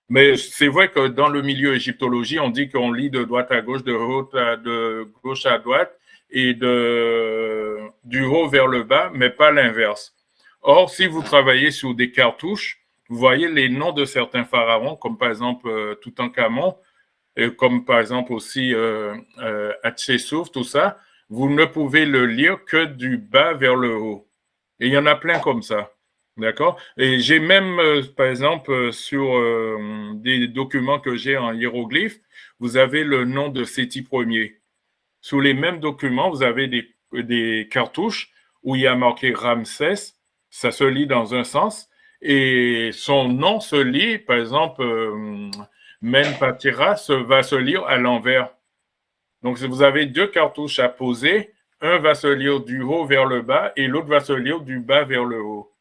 Speaker 1: Mais c'est vrai que dans le milieu égyptologie, on dit qu'on lit de droite à gauche, de gauche à droite et du haut vers le bas, mais pas l'inverse. Or, si vous travaillez sur des cartouches, vous voyez les noms de certains pharaons, comme par exemple Toutankhamon, comme par exemple aussi Hatshepsut, tout ça, vous ne pouvez le lire que du bas vers le haut. Et il y en a plein comme ça. D'accord? Et j'ai même, par exemple, sur des documents que j'ai en hiéroglyphe, vous avez le nom de Séti Ier. Sous les mêmes documents, vous avez des cartouches où il y a marqué Ramsès, ça se lit dans un sens, et son nom se lit, par exemple, Menpatira va se lire à l'envers. Donc, si vous avez deux cartouches à poser, un va se lire du haut vers le bas et l'autre va se lire du bas vers le haut.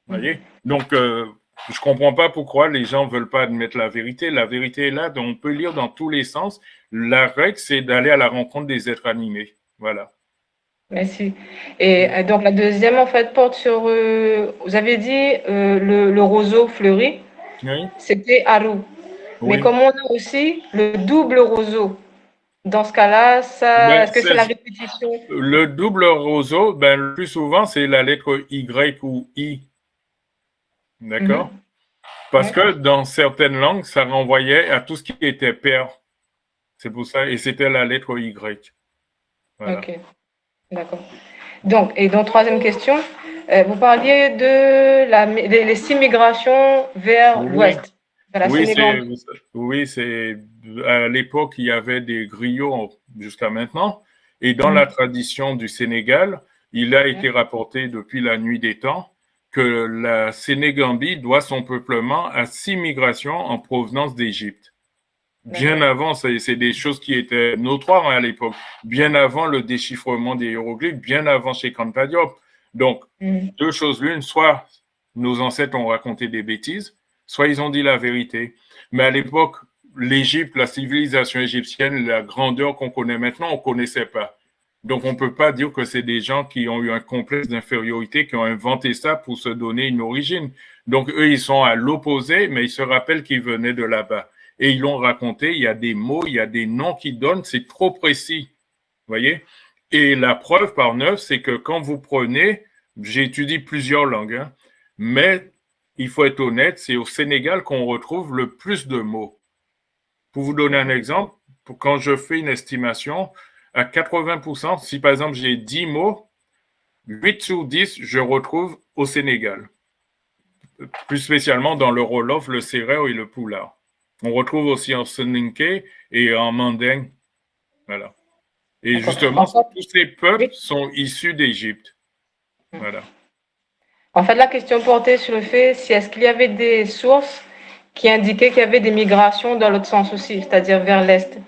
Speaker 1: Voyez? Donc, je comprends pas pourquoi les gens veulent pas admettre la vérité. La vérité est là, donc on peut lire dans tous les sens. La règle, c'est d'aller à la rencontre des êtres animés. Voilà.
Speaker 3: Merci. Et donc la deuxième, en fait, porte sur, vous avez dit le roseau fleuri,
Speaker 1: Oui.
Speaker 3: c'était Haru. Mais
Speaker 1: Oui.
Speaker 3: comme on a aussi le double roseau, dans ce cas-là, ça,
Speaker 1: Ben,
Speaker 3: est-ce que c'est la répétition?
Speaker 1: le double roseau, ben, le plus souvent, c'est la lettre Y ou I. D'accord? Parce
Speaker 3: Ouais.
Speaker 1: que dans certaines langues, ça renvoyait à tout ce qui était pair. C'est pour ça, et c'était la lettre Y. Voilà.
Speaker 3: Ok, d'accord. Donc, et donc, troisième question, vous parliez de les 6 migrations vers
Speaker 1: Oui,
Speaker 3: l'ouest, vers la
Speaker 1: oui,
Speaker 3: Sénégambie.
Speaker 1: c'est à l'époque il y avait des griots jusqu'à maintenant, et dans la
Speaker 3: Mhm.
Speaker 1: tradition du Sénégal, il a
Speaker 3: Ouais.
Speaker 1: été rapporté depuis la nuit des temps que la Sénégambie doit son peuplement à 6 migrations en provenance d'Égypte. Bien
Speaker 3: D'accord.
Speaker 1: avant, c'est des choses qui étaient notoires à l'époque, bien avant le déchiffrement des hiéroglyphes, bien avant chez Kanta Diop. Donc,
Speaker 3: Mhm.
Speaker 1: deux choses l'une, soit nos ancêtres ont raconté des bêtises, soit ils ont dit la vérité. Mais à l'époque, l'Égypte, la civilisation égyptienne, la grandeur qu'on connaît maintenant, on ne connaissait pas. Donc, on ne peut pas dire que c'est des gens qui ont eu un complexe d'infériorité, qui ont inventé ça pour se donner une origine. Donc, eux, ils sont à l'opposé, mais ils se rappellent qu'ils venaient de là-bas. Et ils l'ont raconté, il y a des mots, il y a des noms qu'ils donnent, c'est trop précis. Voyez? Et la preuve par neuf, c'est que quand vous prenez, j'ai étudié plusieurs langues, hein, mais il faut être honnête, c'est au Sénégal qu'on retrouve le plus de mots. Pour vous donner un exemple, quand je fais une estimation, à 80%, si par exemple j'ai 10 mots, 8 sur 10, je retrouve au Sénégal. Plus spécialement dans le Wolof, le Sérère et le Pulaar. On retrouve aussi en Soninké et en Manding. Voilà. Et
Speaker 3: D'accord.
Speaker 1: justement,
Speaker 3: En fait,
Speaker 1: tous ces peuples
Speaker 3: oui.
Speaker 1: sont issus d'Égypte. Voilà.
Speaker 3: En fait, la question portait sur le fait si est-ce qu'il y avait des sources qui indiquaient qu'il y avait des migrations dans l'autre sens aussi, c'est-à-dire vers l'est.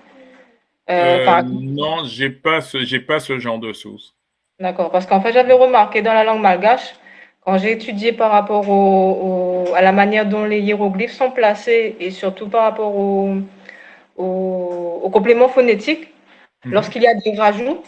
Speaker 3: Par exemple.
Speaker 1: Non, j'ai pas ce genre de source.
Speaker 3: D'accord. Parce qu'en fait, j'avais remarqué dans la langue malgache, quand j'ai étudié par rapport à la manière dont les hiéroglyphes sont placés et surtout par rapport au complément phonétique,
Speaker 1: Mhm.
Speaker 3: lorsqu'il y a des rajouts,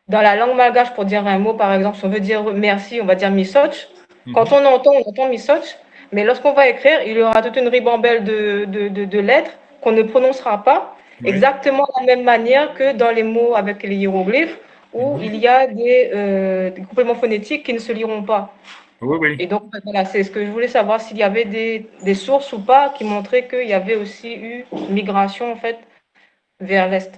Speaker 3: dans la langue malgache, pour dire un mot, par exemple, si on veut dire merci, on va dire misoch. Quand
Speaker 1: Mhm.
Speaker 3: on entend misoch, mais lorsqu'on va écrire, il y aura toute une ribambelle de lettres qu'on ne prononcera pas
Speaker 1: Oui.
Speaker 3: exactement de la même manière que dans les mots avec les hiéroglyphes, où
Speaker 1: Mhm.
Speaker 3: il y a des compléments phonétiques qui ne se liront pas.
Speaker 1: Oui, oui.
Speaker 3: Et donc, voilà, c'est ce que je voulais savoir, s'il y avait des sources ou pas qui montraient qu'il y avait aussi eu une migration, en fait, vers l'Est.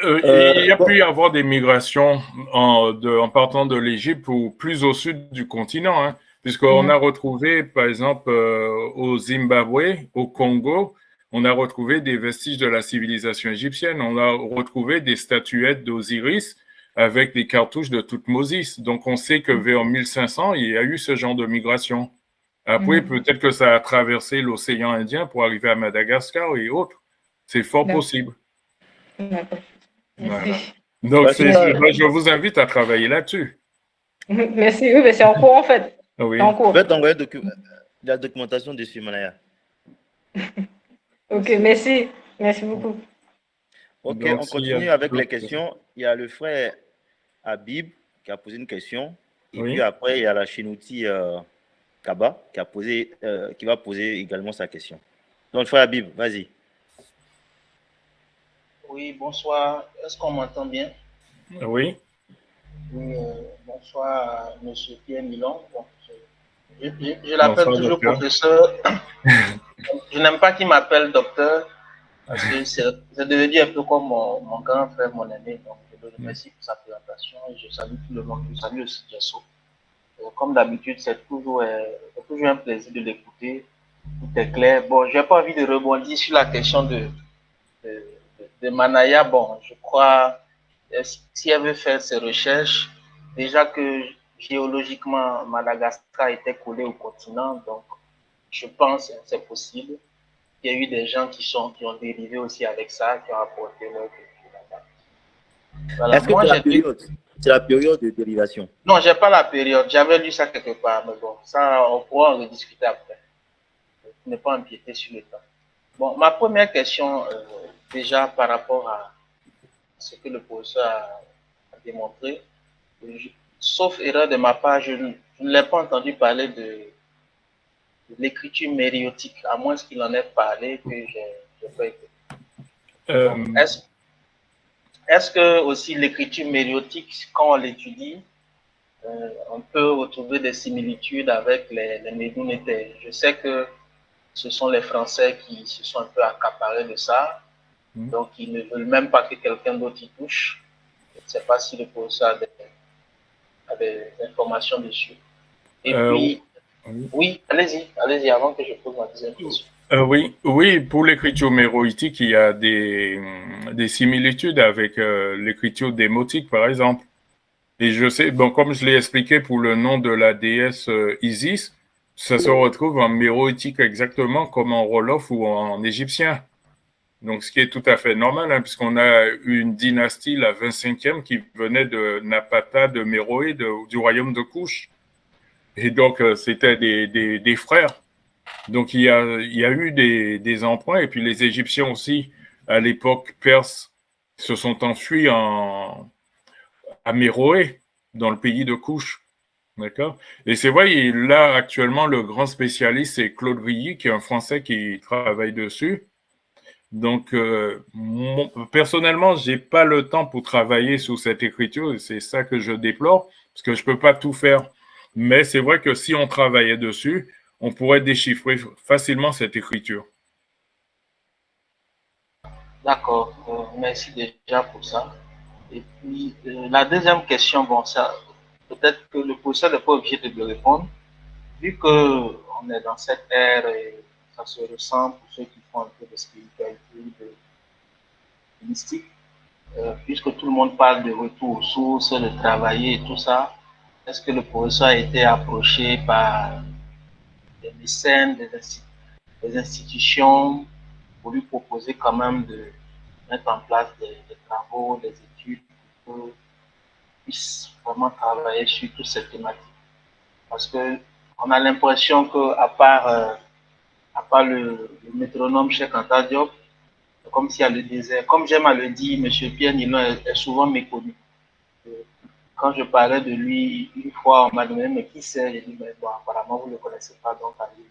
Speaker 1: Il y a
Speaker 2: Bon,
Speaker 1: pu y avoir des migrations en partant de l'Égypte ou plus au sud du continent, hein, puisqu'on a
Speaker 3: Mhm.
Speaker 1: retrouvé, par exemple, au Zimbabwe, au Congo, on a retrouvé des vestiges de la civilisation égyptienne. On a retrouvé des statuettes d'Osiris avec des cartouches de Toutmosis. Donc, on sait que vers 1500, il y a eu ce genre de migration. Après,
Speaker 3: Mhm.
Speaker 1: peut-être que ça a traversé l'océan Indien pour arriver à Madagascar et autres. C'est fort
Speaker 3: D'accord.
Speaker 1: possible.
Speaker 3: D'accord.
Speaker 1: Voilà.
Speaker 3: Merci.
Speaker 1: Donc,
Speaker 2: parce que
Speaker 1: je vous invite à travailler là-dessus.
Speaker 3: Merci, oui, mais c'est en cours en fait. C'est
Speaker 1: Oui.
Speaker 3: en
Speaker 2: je vais
Speaker 3: cours.
Speaker 2: t'envoyer la documentation dessus, Manaya.
Speaker 3: Ok, merci. Merci beaucoup.
Speaker 2: Ok,
Speaker 1: Donc,
Speaker 2: on
Speaker 1: s'il y a
Speaker 2: continue avec les
Speaker 1: d'autres questions.
Speaker 2: questions. Il y a le frère Habib qui a posé une question. Et puis
Speaker 1: Oui.
Speaker 2: après, il y a la Chinouti Kaba qui va poser également sa question. Donc, frère Habib, vas-y.
Speaker 4: Oui, bonsoir. Est-ce qu'on m'entend bien?
Speaker 1: Oui.
Speaker 4: Oui, bonsoir à Monsieur Pierre Milon. Bon, je l'appelle
Speaker 1: Bonsoir,
Speaker 4: toujours
Speaker 1: docteur.
Speaker 4: professeur. Je n'aime pas qu'il m'appelle docteur parce que c'est devenu un peu comme mon grand frère, mon aîné. Donc, je le remercie pour sa présentation et je salue tout le monde. Je salue aussi Jasso. Comme d'habitude, c'est toujours un plaisir de l'écouter. Tout est clair. Bon, je n'ai pas envie de rebondir sur la question de, de Manaya. Bon, je crois, si elle veut faire ses recherches, déjà que géologiquement, Madagascar était collé au continent, donc je pense, hein, c'est possible. Il y a eu des gens qui ont dérivé aussi avec ça, qui ont apporté leur culture là-bas. Voilà.
Speaker 2: Est-ce que c'est la période de dérivation?
Speaker 4: Non, j'ai pas la période. J'avais lu ça quelque part, mais bon, ça, on pourra en rediscuter après. Ne pas empiéter sur le temps. Bon, ma première question, déjà par rapport à ce que le professeur a démontré, sauf erreur de ma part, je ne l'ai pas entendu parler de l'écriture mériotique, à moins qu'il en ait parlé que j'ai pas écouté. Est-ce que aussi l'écriture mériotique, quand on l'étudie, on peut retrouver des similitudes avec les Médounétais? Je sais que ce sont les Français qui se sont un peu accaparés de ça, donc ils ne veulent même pas que quelqu'un d'autre y touche. Je ne sais pas si le professeur a des informations dessus. Et puis, oui, allez-y, avant que je pose ma deuxième question.
Speaker 1: Oui, pour l'écriture méroïtique, il y a des similitudes avec l'écriture démotique, par exemple. Et je sais, bon, comme je l'ai expliqué pour le nom de la déesse Isis, ça se retrouve en méroïtique exactement comme en Wolof ou en égyptien. Donc, ce qui est tout à fait normal, hein, puisqu'on a une dynastie, la 25e, qui venait de Napata, de Méroé, du royaume de Couche. Et donc, c'était des frères. Donc, il y a eu des emprunts, et puis les Égyptiens aussi, à l'époque perse, se sont enfuis à Méroé, dans le pays de Couche. D'accord? Et c'est vrai, là, actuellement, le grand spécialiste, c'est Claude Rilly, qui est un Français qui travaille dessus. Donc, personnellement, j'ai pas le temps pour travailler sur cette écriture, et c'est ça que je déplore, parce que je peux pas tout faire. Mais c'est vrai que si on travaillait dessus, on pourrait déchiffrer facilement cette écriture.
Speaker 4: D'accord, merci déjà pour ça. Et puis, la deuxième question, bon, ça, peut-être que le professeur n'est pas obligé de me répondre, vu qu'on est dans cette ère et ça se ressent pour ceux qui font un peu de spiritualité, de mystique, puisque tout le monde parle de retour aux sources, de travailler et tout ça, est-ce que le professeur a été approché par des mécènes, des institutions pour lui proposer quand même de mettre en place des travaux, des études pour qu'il puisse vraiment travailler sur toutes ces thématiques? Parce qu'on a l'impression qu'à part le métronome Cheikh Anta Diop, c'est comme s'il y a le désert. Comme j'aime à le dire, M. Pierre Nilon est souvent méconnu. Quand je parlais de lui, une fois, on m'a demandé, mais qui c'est? J'ai dit, mais bon, apparemment, vous ne le connaissez pas, donc allez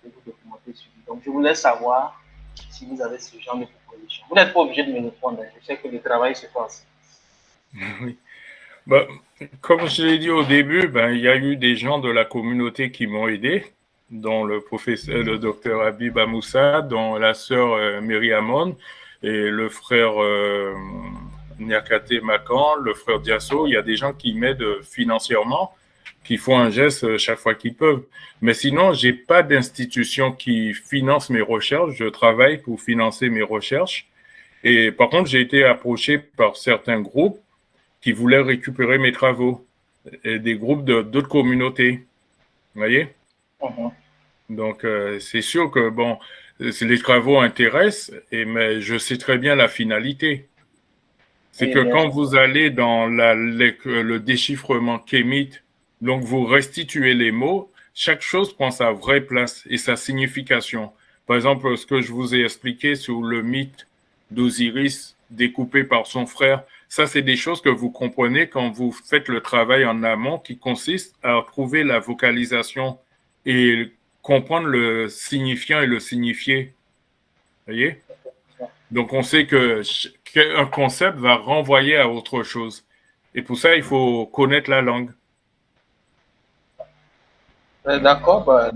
Speaker 4: vous documenter sur lui. Donc, je voulais savoir si vous avez ce genre de proposition. Vous n'êtes pas obligé de me répondre. Je sais que le travail se passe.
Speaker 1: Oui. Bah, comme je l'ai dit au début, il y a eu des gens de la communauté qui m'ont aidé, dont le docteur Habib Amoussa, dont la sœur Mary Amon et le frère Niakate Makan, le frère Diasso. Il y a des gens qui m'aident financièrement, qui font un geste chaque fois qu'ils peuvent. Mais sinon, j'ai pas d'institution qui finance mes recherches. Je travaille pour financer mes recherches. Et par contre, j'ai été approché par certains groupes qui voulaient récupérer mes travaux, et des groupes d'autres communautés. Vous voyez? Donc, c'est sûr que, bon, les travaux intéressent, mais je sais très bien la finalité. C'est que quand vous allez dans le déchiffrement kémite, donc vous restituez les mots, chaque chose prend sa vraie place et sa signification. Par exemple, ce que je vous ai expliqué sur le mythe d'Osiris découpé par son frère, ça, c'est des choses que vous comprenez quand vous faites le travail en amont qui consiste à trouver la vocalisation et comprendre le signifiant et le signifié. Vous voyez? Donc, on sait qu'un concept va renvoyer à autre chose. Et pour ça, il faut connaître la langue.
Speaker 4: D'accord.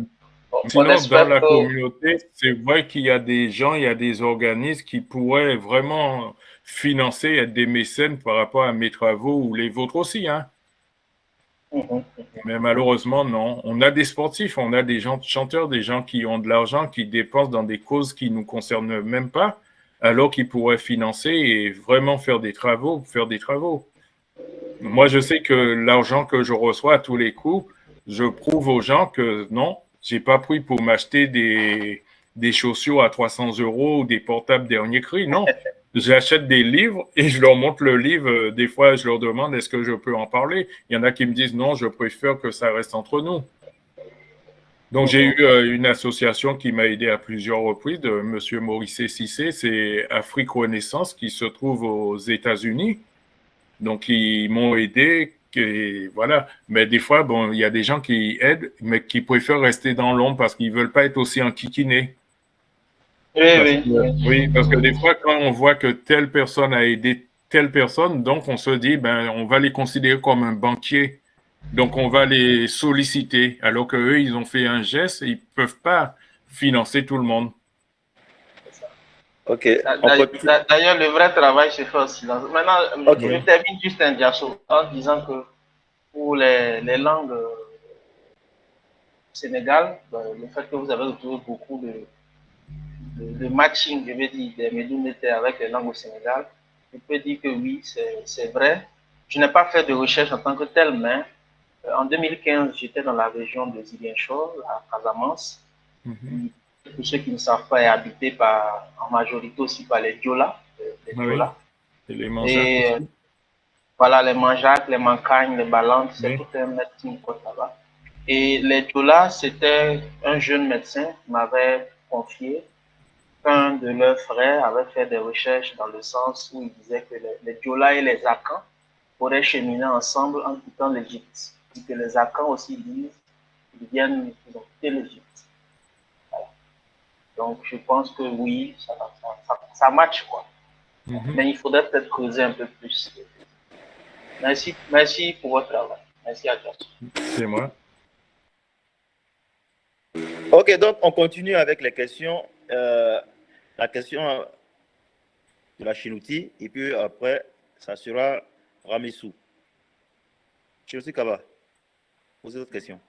Speaker 1: Sinon, dans la communauté, c'est vrai qu'il y a des gens, il y a des organismes qui pourraient vraiment financer, être des mécènes par rapport à mes travaux ou les vôtres aussi. Hein. Mais malheureusement, non. On a des sportifs, on a des gens chanteurs, des gens qui ont de l'argent, qui dépensent dans des causes qui ne nous concernent même pas, alors qu'ils pourraient financer et vraiment faire des travaux. Moi, je sais que l'argent que je reçois à tous les coups, je prouve aux gens que non, J'ai pas pris pour m'acheter des chaussures à 300 € ou des portables dernier cri. Non, j'achète des livres et je leur montre le livre. Des fois, je leur demande est-ce que je peux en parler. Il y en a qui me disent non, je préfère que ça reste entre nous. Donc, j'ai eu une association qui m'a aidé à plusieurs reprises, de M. Maurice Cissé, c'est Afrique Renaissance, qui se trouve aux États-Unis. Donc, ils m'ont aidé, et voilà. Mais des fois, bon, il y a des gens qui aident, mais qui préfèrent rester dans l'ombre parce qu'ils veulent pas être aussi enquiquinés. Oui, parce que des fois, quand on voit que telle personne a aidé telle personne, donc on se dit, ben, on va les considérer comme un banquier. Donc, on va les solliciter, alors qu'eux, ils ont fait un geste et ils ne peuvent pas financer tout le monde.
Speaker 2: Ok.
Speaker 4: D'ailleurs, le vrai travail se fait au silence. Maintenant, je termine juste un diaso en disant que pour les langues Sénégal, le fait que vous avez retrouvé beaucoup de matching, je veux dire, des médoumétés avec les langues au Sénégal, je peux dire que oui, c'est vrai. Je n'ai pas fait de recherche en tant que tel, mais en 2015, j'étais dans la région de Ziguinchor, à Casamance. Pour ceux qui ne savent pas, est habité en majorité aussi par les Diola.
Speaker 1: Et les Manjacs.
Speaker 4: Voilà, les Manjacs, les Mancagnes, les Balantes, c'est tout un melting pot là-bas. Et les Diola, c'était un jeune médecin qui m'avait confié qu'un de leurs frères avait fait des recherches dans le sens où il disait que les Diola et les Akans pourraient cheminer ensemble en quittant l'Égypte. Et que les Akans aussi disent qu'ils ont quitté l'Égypte. Voilà. Donc, je pense que oui, ça match, quoi. Mais il faudrait peut-être creuser un peu plus. Merci pour votre travail. Merci à tous.
Speaker 1: C'est moi.
Speaker 2: Ok, donc on continue avec les questions. La question de la Chinouti, et puis après, ça sera Ramessou. Chinouti Kaba, posez d'autres questions.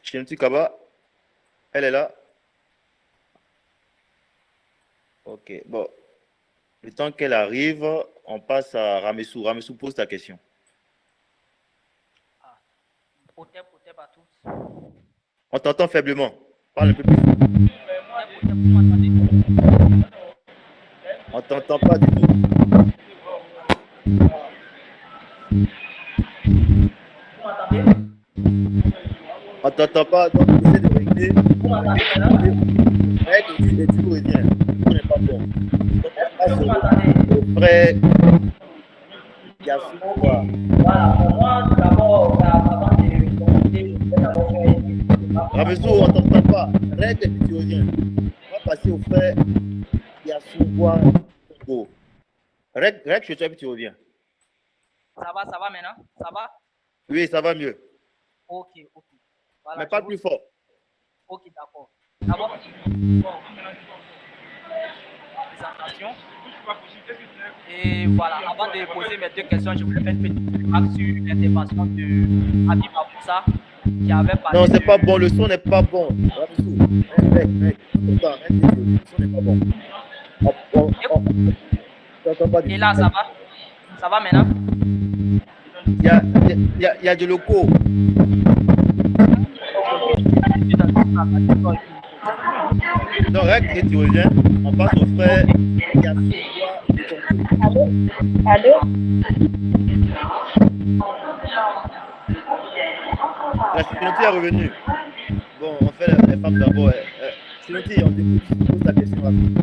Speaker 2: Chinouti Kaba, elle est là. Ok, bon. Le temps qu'elle arrive, on passe à Ramessou. Ramessou, pose ta question. On t'entend faiblement. Parle un peu plus. On t'entend pas du tout. On t'entend pas, donc essaie de régler. Règle et tu reviens. Ce n'est pas bon. Donc on passe au frère Yassou. Voilà, pour moi, d'abord, avant de commencer, je vais d'abord faire. Ramezou, on t'entend pas. Règle et puis tu reviens. On va passer au frère Yassou. Règle chez toi et puis tu reviens.
Speaker 5: Ça va maintenant? Ça va?
Speaker 2: Oui, ça va mieux.
Speaker 5: Ok. Voilà,
Speaker 2: mais pas plus fort.
Speaker 5: Ok, d'accord. D'abord, présentation. Et voilà, avant de poser mes deux questions, je voulais faire une petite remarque sur l'intervention de Habib Aboussa qui avait parlé.
Speaker 2: Non, c'est pas bon, le son n'est pas bon. Le son n'est pas bon.
Speaker 5: Et là, ça va? Ça va maintenant?
Speaker 2: Il y a de locaux. Donc, règle et tu reviens. On passe au frère.
Speaker 3: Allô?
Speaker 2: La Chinouti est revenue. Bon, on fait les femmes d'abord. Chinouti, on t'écoute. Pose ta question rapide.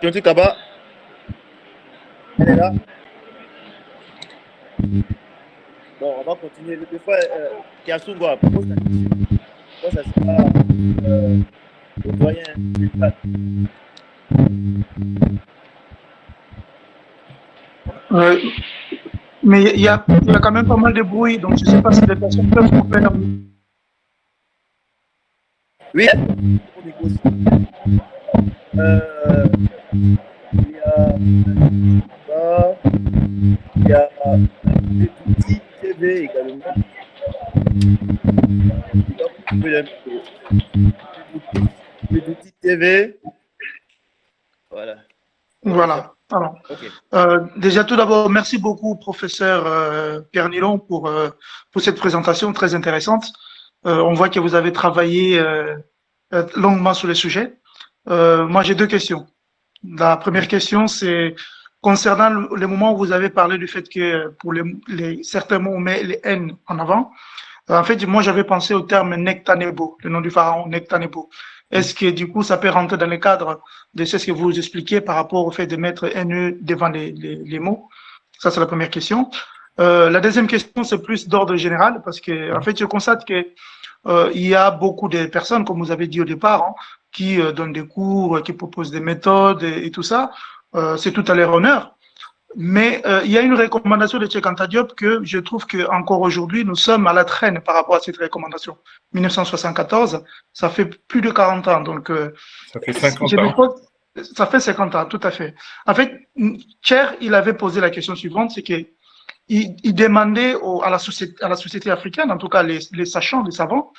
Speaker 2: Chinouti Kaba, elle est là. Bon, on va continuer. Des fois, Kiasungwa, pose ta question. Moi, ça sera le doyen du plat.
Speaker 6: Mais il y a quand même pas mal de bruit, donc je ne sais pas si les personnes peuvent couper la musique.
Speaker 2: Oui, il y a des petits TV également. Petit TV. Voilà.
Speaker 6: Voilà. Alors,
Speaker 2: Ok.
Speaker 6: déjà, tout d'abord, merci beaucoup, professeur Pierre Nilon, pour cette présentation très intéressante. On voit que vous avez travaillé longuement sur le sujet. Moi, j'ai deux questions. La première question, c'est concernant le moment où vous avez parlé du fait que pour certains mots, on met les N en avant. En fait, moi, j'avais pensé au terme Nectanebo, le nom du pharaon, Nectanebo. Est-ce que, du coup, ça peut rentrer dans le cadre de ce que vous expliquez par rapport au fait de mettre NE devant les mots? Ça, c'est la première question. La deuxième question, c'est plus d'ordre général, parce que, en fait, je constate que il y a beaucoup de personnes, comme vous avez dit au départ, hein, qui donnent des cours, qui proposent des méthodes et tout ça. C'est tout à leur honneur. Mais il y a une recommandation de Cheikh Anta Diop que je trouve qu'encore aujourd'hui, nous sommes à la traîne par rapport à cette recommandation. 1974, ça fait plus de 40 ans. Donc,
Speaker 1: ça fait 50 ans.
Speaker 6: Ça fait 50 ans, tout à fait. En fait, Cheikh, il avait posé la question suivante, c'est que il demandait à la société africaine, en tout cas les sachants, les savants,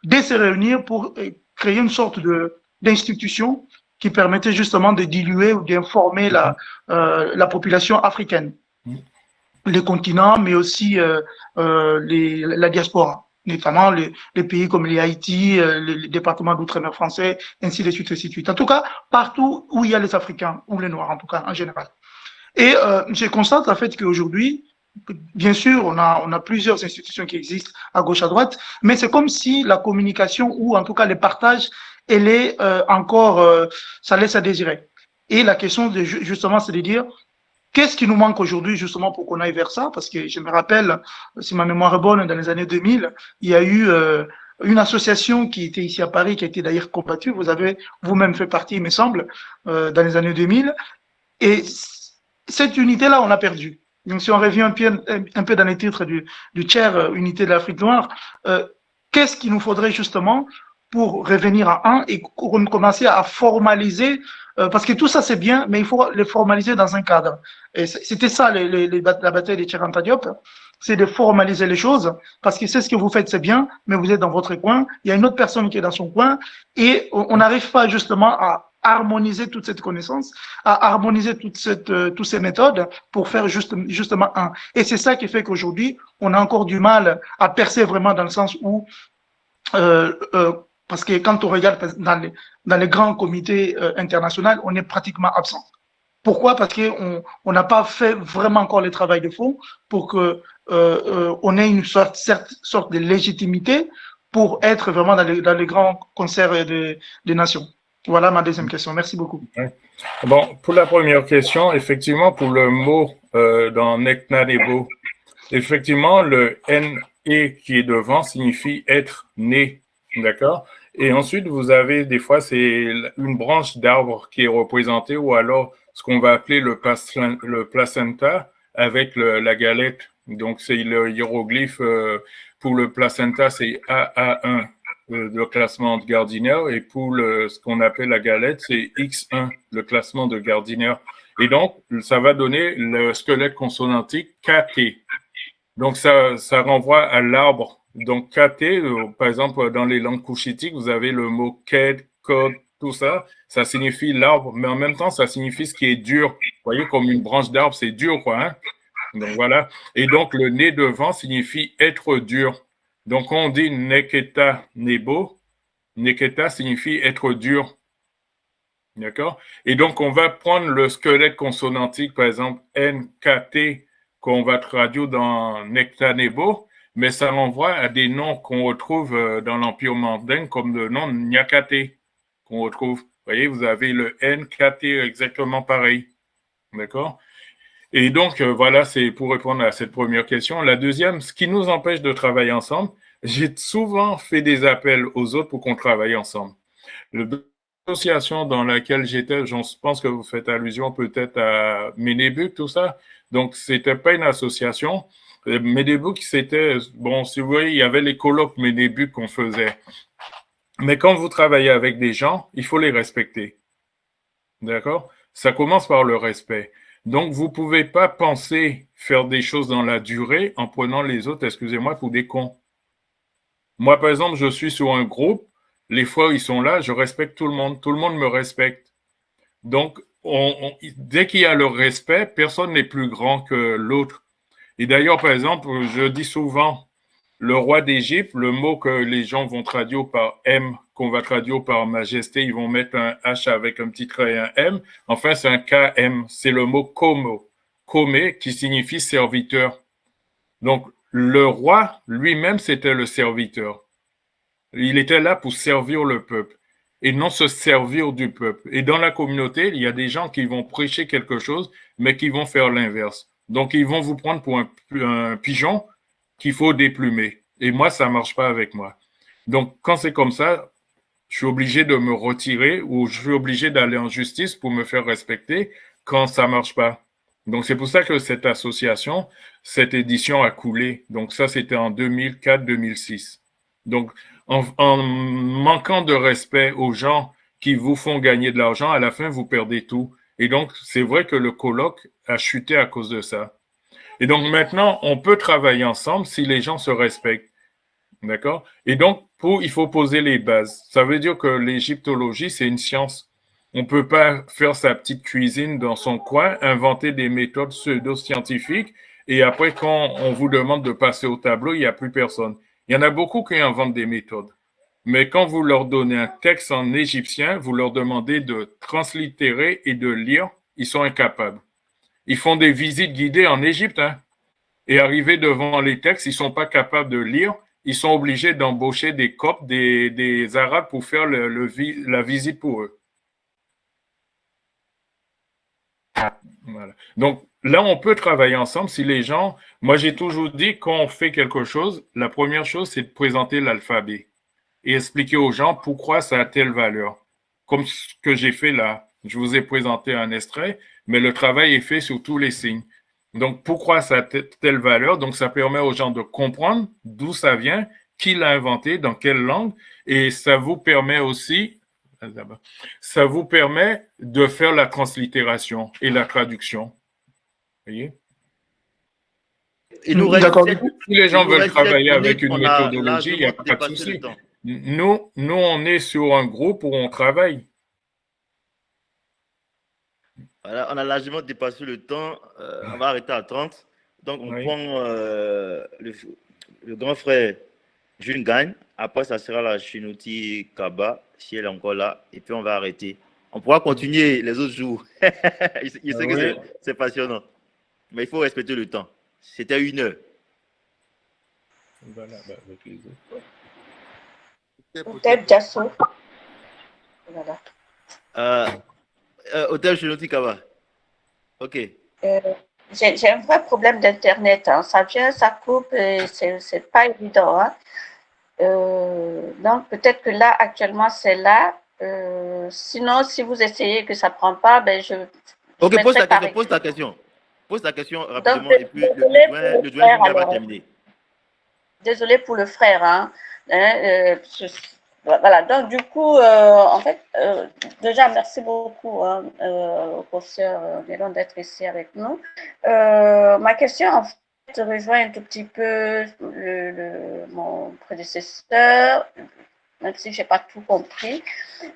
Speaker 6: de se réunir pour créer une sorte d'institution qui permettait justement de diluer ou d'informer la population africaine, les continents, mais aussi la diaspora, notamment les pays comme les Haïti, les départements d'outre-mer français, ainsi de suite, ainsi de suite. En tout cas, partout où il y a les Africains, ou les Noirs en tout cas, en général. Et je constate en fait qu'aujourd'hui, bien sûr, on a plusieurs institutions qui existent à gauche, à droite, mais c'est comme si la communication ou en tout cas le partage, elle est encore, ça laisse à désirer. Et la question justement, c'est de dire, qu'est-ce qui nous manque aujourd'hui justement pour qu'on aille vers ça? Parce que je me rappelle, si ma mémoire est bonne, dans les années 2000, il y a eu une association qui était ici à Paris, qui a été d'ailleurs combattue. Vous avez vous-même fait partie, il me semble, dans les années 2000. Et cette unité-là, on l'a perdue. Donc, si on revient un peu dans les titres du chair Unité de l'Afrique noire, qu'est-ce qu'il nous faudrait justement pour revenir à un et commencer à formaliser, parce que tout ça c'est bien, mais il faut les formaliser dans un cadre. Et c'était ça la bataille de Cheikh Anta Diop, c'est de formaliser les choses, parce que c'est ce que vous faites, c'est bien, mais vous êtes dans votre coin, il y a une autre personne qui est dans son coin, et on n'arrive pas justement à harmoniser toute cette connaissance, à harmoniser toutes ces méthodes pour faire justement un. Et c'est ça qui fait qu'aujourd'hui, on a encore du mal à percer vraiment dans le sens où, parce que quand on regarde dans les grands comités internationaux, on est pratiquement absent. Pourquoi? Parce qu'on n'a pas fait vraiment encore le travail de fond pour que on ait une sorte de légitimité pour être vraiment dans les grands concerts des nations. Voilà ma deuxième question. Merci beaucoup.
Speaker 1: Bon, pour la première question, effectivement, pour le mot dans Nectanebo, effectivement, le N-E qui est devant signifie être né, d'accord? Et ensuite, vous avez des fois, c'est une branche d'arbre qui est représentée ou alors ce qu'on va appeler le placenta avec la galette. Donc, c'est le hiéroglyphe pour le placenta, c'est AA1. Le classement de Gardiner, et pour ce qu'on appelle la galette, c'est X1, le classement de Gardiner. Et donc, ça va donner le squelette consonantique KT. Donc, ça renvoie à l'arbre. Donc, KT, par exemple, dans les langues couchitiques, vous avez le mot Ked, Kod, tout ça. Ça signifie l'arbre, mais en même temps, ça signifie ce qui est dur. Vous voyez, comme une branche d'arbre, c'est dur, quoi. Hein? Donc, voilà. Et donc, le nez devant signifie être dur. Donc, on dit Neketa Nebo. Neketa signifie être dur. D'accord? Et donc, on va prendre le squelette consonantique, par exemple, NKT, qu'on va traduire dans Nekta Nebo, mais ça renvoie à des noms qu'on retrouve dans l'Empire mandingue, comme le nom Nyakate, qu'on retrouve. Vous voyez, vous avez le NKT exactement pareil. D'accord? Et donc, voilà, c'est pour répondre à cette première question. La deuxième, ce qui nous empêche de travailler ensemble, j'ai souvent fait des appels aux autres pour qu'on travaille ensemble. L'association dans laquelle j'étais, je pense que vous faites allusion peut-être à Ménébuc, tout ça. Donc, c'était pas une association. Ménébuc, c'était, bon, si vous voyez, il y avait les colloques Ménébuc qu'on faisait. Mais quand vous travaillez avec des gens, il faut les respecter. D'accord? Ça commence par le respect. Donc, vous pouvez pas penser faire des choses dans la durée en prenant les autres, excusez-moi, pour des cons. Moi, par exemple, je suis sur un groupe, les fois où ils sont là, je respecte tout le monde me respecte. Donc, dès qu'il y a le respect, personne n'est plus grand que l'autre. Et d'ailleurs, par exemple, je dis souvent, le roi d'Égypte, le mot que les gens vont traduire par M, qu'on va traduire par majesté, ils vont mettre un H avec un petit trait et un M. Enfin, c'est un KM. C'est le mot komo, kome, qui signifie serviteur. Donc, le roi lui-même, c'était le serviteur. Il était là pour servir le peuple et non se servir du peuple. Et dans la communauté, il y a des gens qui vont prêcher quelque chose, mais qui vont faire l'inverse. Donc, ils vont vous prendre pour un pigeon qu'il faut déplumer. Et moi, ça marche pas avec moi. Donc, quand c'est comme ça, je suis obligé de me retirer ou je suis obligé d'aller en justice pour me faire respecter quand ça marche pas. Donc, c'est pour ça que cette association, cette édition a coulé. Donc, ça, c'était en 2004-2006. Donc, en manquant de respect aux gens qui vous font gagner de l'argent, à la fin, vous perdez tout. Et donc, c'est vrai que le colloque a chuté à cause de ça. Et donc, maintenant, on peut travailler ensemble si les gens se respectent. D'accord? Et donc, il faut poser les bases. Ça veut dire que l'égyptologie, c'est une science. On ne peut pas faire sa petite cuisine dans son coin, inventer des méthodes pseudo-scientifiques, et après, quand on vous demande de passer au tableau, il n'y a plus personne. Il y en a beaucoup qui inventent des méthodes. Mais quand vous leur donnez un texte en égyptien, vous leur demandez de translittérer et de lire, ils sont incapables. Ils font des visites guidées en Égypte, hein. Et arrivés devant les textes, ils ne sont pas capables de lire. Ils sont obligés d'embaucher des Coptes, des Arabes pour faire la visite pour eux. Voilà. Donc là, on peut travailler ensemble si les gens... Moi, j'ai toujours dit, quand on fait quelque chose, la première chose, c'est de présenter l'alphabet et expliquer aux gens pourquoi ça a telle valeur. Comme ce que j'ai fait là. Je vous ai présenté un extrait, mais le travail est fait sur tous les signes. Donc, pourquoi ça a telle valeur? Donc, ça permet aux gens de comprendre d'où ça vient, qui l'a inventé, dans quelle langue, et ça vous permet aussi, ça vous permet de faire la translittération et la traduction. Vous voyez?
Speaker 2: Il nous reste
Speaker 1: si les gens veulent travailler avec une méthodologie, il n'y a pas de souci. Nous, on est sur un groupe où on travaille.
Speaker 2: Voilà, on a largement dépassé le temps. On va arrêter à 30. Donc, on prend le grand frère June Gagne. Après, ça sera la Chinouti Kaba, si elle est encore là. Et puis, on va arrêter. On pourra continuer les autres jours. Je sais que c'est passionnant. Mais il faut respecter le temps. C'était 1 heure.
Speaker 1: Voilà, avec les autres.
Speaker 7: Peut-être Jasso. Voilà.
Speaker 2: Hôtel Chinouti Kaba. OK.
Speaker 7: J'ai un vrai problème d'Internet. Hein. Ça vient, ça coupe, et c'est pas évident. Hein. Donc, peut-être que là, actuellement, c'est là. Sinon, si vous essayez que ça ne prend pas, ben
Speaker 2: OK, pose ta question. Pose ta question rapidement. Donc, et puis, le doyen va terminer.
Speaker 7: Désolée pour le frère. Hein. Voilà, donc du coup, en fait, déjà, merci beaucoup au professeur Mélon d'être ici avec nous. Ma question, en fait, rejoint un tout petit peu mon prédécesseur, même si je n'ai pas tout compris.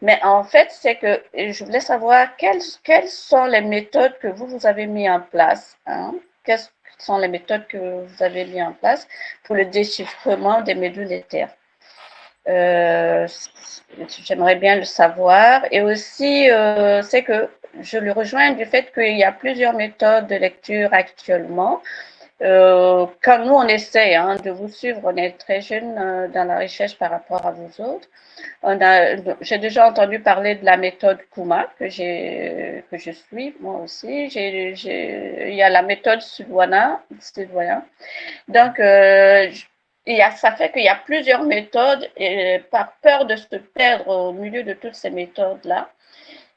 Speaker 7: Mais en fait, c'est que je voulais savoir quelles sont les méthodes que vous avez mises en place. Hein? Quelles sont les méthodes que vous avez mises en place pour le déchiffrement des médules éthères? J'aimerais bien le savoir. Et aussi, c'est que je le rejoins du fait qu'il y a plusieurs méthodes de lecture actuellement. Quand nous, on essaie de vous suivre, on est très jeunes dans la recherche par rapport à vous autres. J'ai déjà entendu parler de la méthode Kuma que je suis, moi aussi. Il y a la méthode Sudwana. Donc, ça fait qu'il y a plusieurs méthodes et par peur de se perdre au milieu de toutes ces méthodes-là,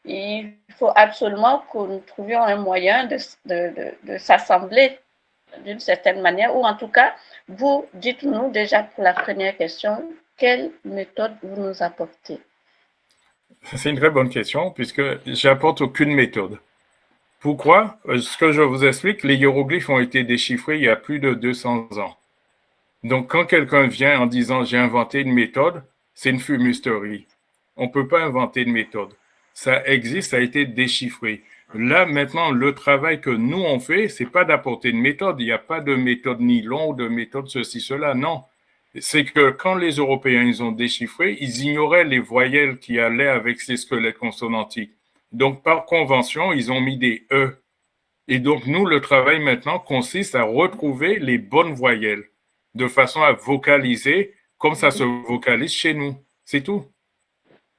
Speaker 7: il faut absolument que nous trouvions un moyen de s'assembler d'une certaine manière, ou en tout cas, vous dites-nous déjà pour la première question, quelle méthode vous nous apportez?
Speaker 1: C'est une très bonne question, puisque j'apporte aucune méthode. Pourquoi? Ce que je vous explique, les hiéroglyphes ont été déchiffrés il y a plus de 200 ans. Donc, quand quelqu'un vient en disant « j'ai inventé une méthode », c'est une fumisterie. On ne peut pas inventer une méthode. Ça existe, ça a été déchiffré. Là, maintenant, le travail que nous, on fait, c'est pas d'apporter une méthode. Il n'y a pas de méthode nylon ou de méthode ceci, cela. Non. C'est que quand les Européens, ils ont déchiffré, ils ignoraient les voyelles qui allaient avec ces squelettes consonantiques. Donc, par convention, ils ont mis des « e ». Et donc, nous, le travail maintenant consiste à retrouver les bonnes voyelles de façon à vocaliser comme ça se vocalise chez nous. C'est tout.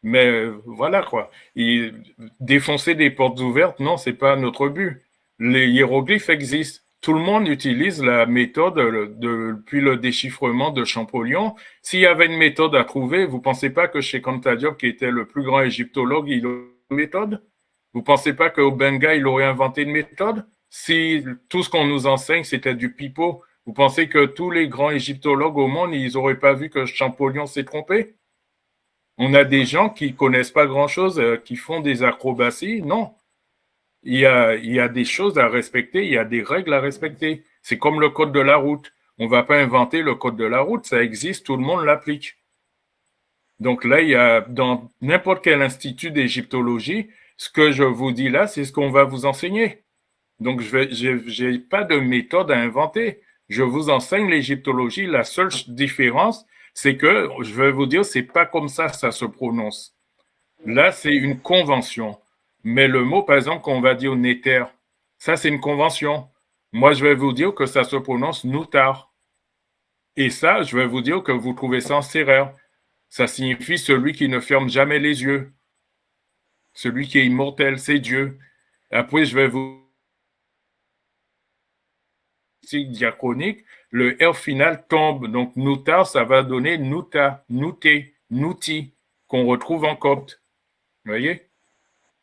Speaker 1: Mais voilà quoi. Et défoncer des portes ouvertes, non, c'est pas notre but. Les hiéroglyphes existent. Tout le monde utilise la méthode depuis le déchiffrement de Champollion. S'il y avait une méthode à trouver, vous pensez pas que chez Anta Diop, qui était le plus grand égyptologue, il aurait une méthode? Vous pensez pas qu'au Benga, il aurait inventé une méthode? Si tout ce qu'on nous enseigne, c'était du pipeau, vous pensez que tous les grands égyptologues au monde, ils n'auraient pas vu que Champollion s'est trompé? On a des gens qui connaissent pas grand-chose, qui font des acrobaties. Non. Il y a des choses à respecter, il y a des règles à respecter. C'est comme le code de la route. On ne va pas inventer le code de la route, ça existe, tout le monde l'applique. Donc là, il y a dans n'importe quel institut d'égyptologie, ce que je vous dis là, c'est ce qu'on va vous enseigner. Donc, j'ai pas de méthode à inventer. Je vous enseigne l'égyptologie. La seule différence, c'est que, je vais vous dire, c'est pas comme ça se prononce. Là, c'est une convention. Mais le mot, par exemple, qu'on va dire néter, ça, c'est une convention. Moi, je vais vous dire que ça se prononce noutar. Et ça, je vais vous dire que vous trouvez ça en sérère. Ça signifie celui qui ne ferme jamais les yeux. Celui qui est immortel, c'est Dieu. Après, je vais vous diachronique, le R final tombe. Donc, noutar, ça va donner nouta, nouté, nouti, qu'on retrouve en copte. Vous voyez?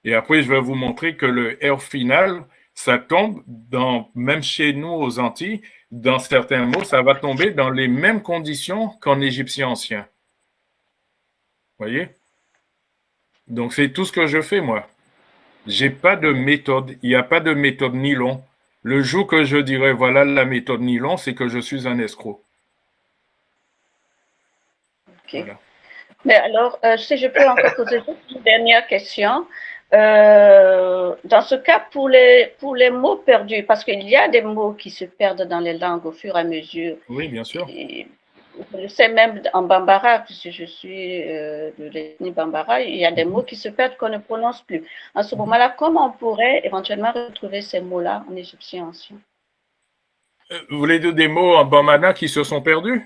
Speaker 1: Et après, je vais vous montrer que le R final, ça tombe même chez nous aux Antilles, dans certains mots, ça va tomber dans les mêmes conditions qu'en égyptien ancien. Vous voyez? Donc, c'est tout ce que je fais, moi. J'ai pas de méthode. Il n'y a pas de méthode nylon. Le jour que je dirais voilà la méthode nylon, c'est que je suis un escroc.
Speaker 7: Ok. Voilà. Mais alors, si je peux encore poser une dernière question. Dans ce cas, pour les mots perdus, parce qu'il y a des mots qui se perdent dans les langues au fur et à mesure.
Speaker 1: Oui, bien sûr.
Speaker 7: Et, je sais même en Bambara, puisque je suis de l'ethnie Bambara, il y a des mots qui se perdent qu'on ne prononce plus. À ce moment-là, comment on pourrait éventuellement retrouver ces mots-là en égyptien ancien?
Speaker 1: Vous voulez dire des mots en Bambara qui se sont perdus?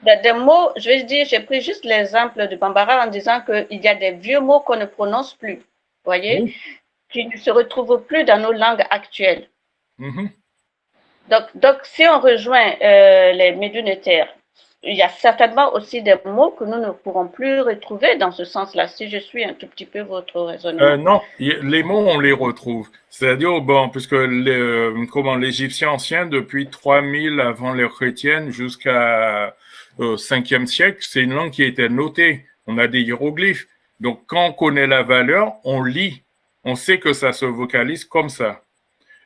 Speaker 7: Des mots, je vais dire, j'ai pris juste l'exemple du Bambara en disant qu'il y a des vieux mots qu'on ne prononce plus, vous voyez, oui, qui ne se retrouvent plus dans nos langues actuelles.
Speaker 1: Mm-hmm.
Speaker 7: Donc, si on rejoint les médunitaires, il y a certainement aussi des mots que nous ne pourrons plus retrouver dans ce sens-là, si je suis un tout petit peu votre raisonnement.
Speaker 1: Non, les mots, on les retrouve. C'est-à-dire, bon, puisque l'Égyptien ancien, depuis 3000 avant l'ère chrétienne jusqu'à 5e siècle, c'est une langue qui était notée. On a des hiéroglyphes. Donc, quand on connaît la valeur, on lit. On sait que ça se vocalise comme ça.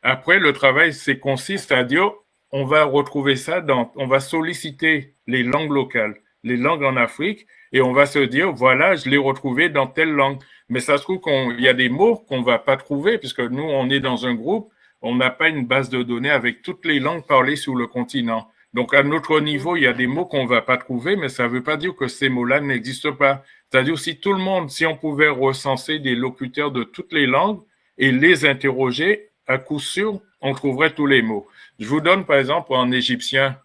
Speaker 1: Après, le travail, consiste à dire, on va retrouver ça on va solliciter les langues locales, les langues en Afrique, et on va se dire, voilà, je l'ai retrouvé dans telle langue. Mais ça se trouve qu'il y a des mots qu'on va pas trouver, puisque nous, on est dans un groupe, on n'a pas une base de données avec toutes les langues parlées sur le continent. Donc, à notre niveau, il y a des mots qu'on va pas trouver, mais ça veut pas dire que ces mots-là n'existent pas. C'est-à-dire, si on pouvait recenser des locuteurs de toutes les langues et les interroger, à coup sûr, on trouverait tous les mots. Je vous donne, par exemple, en égyptien.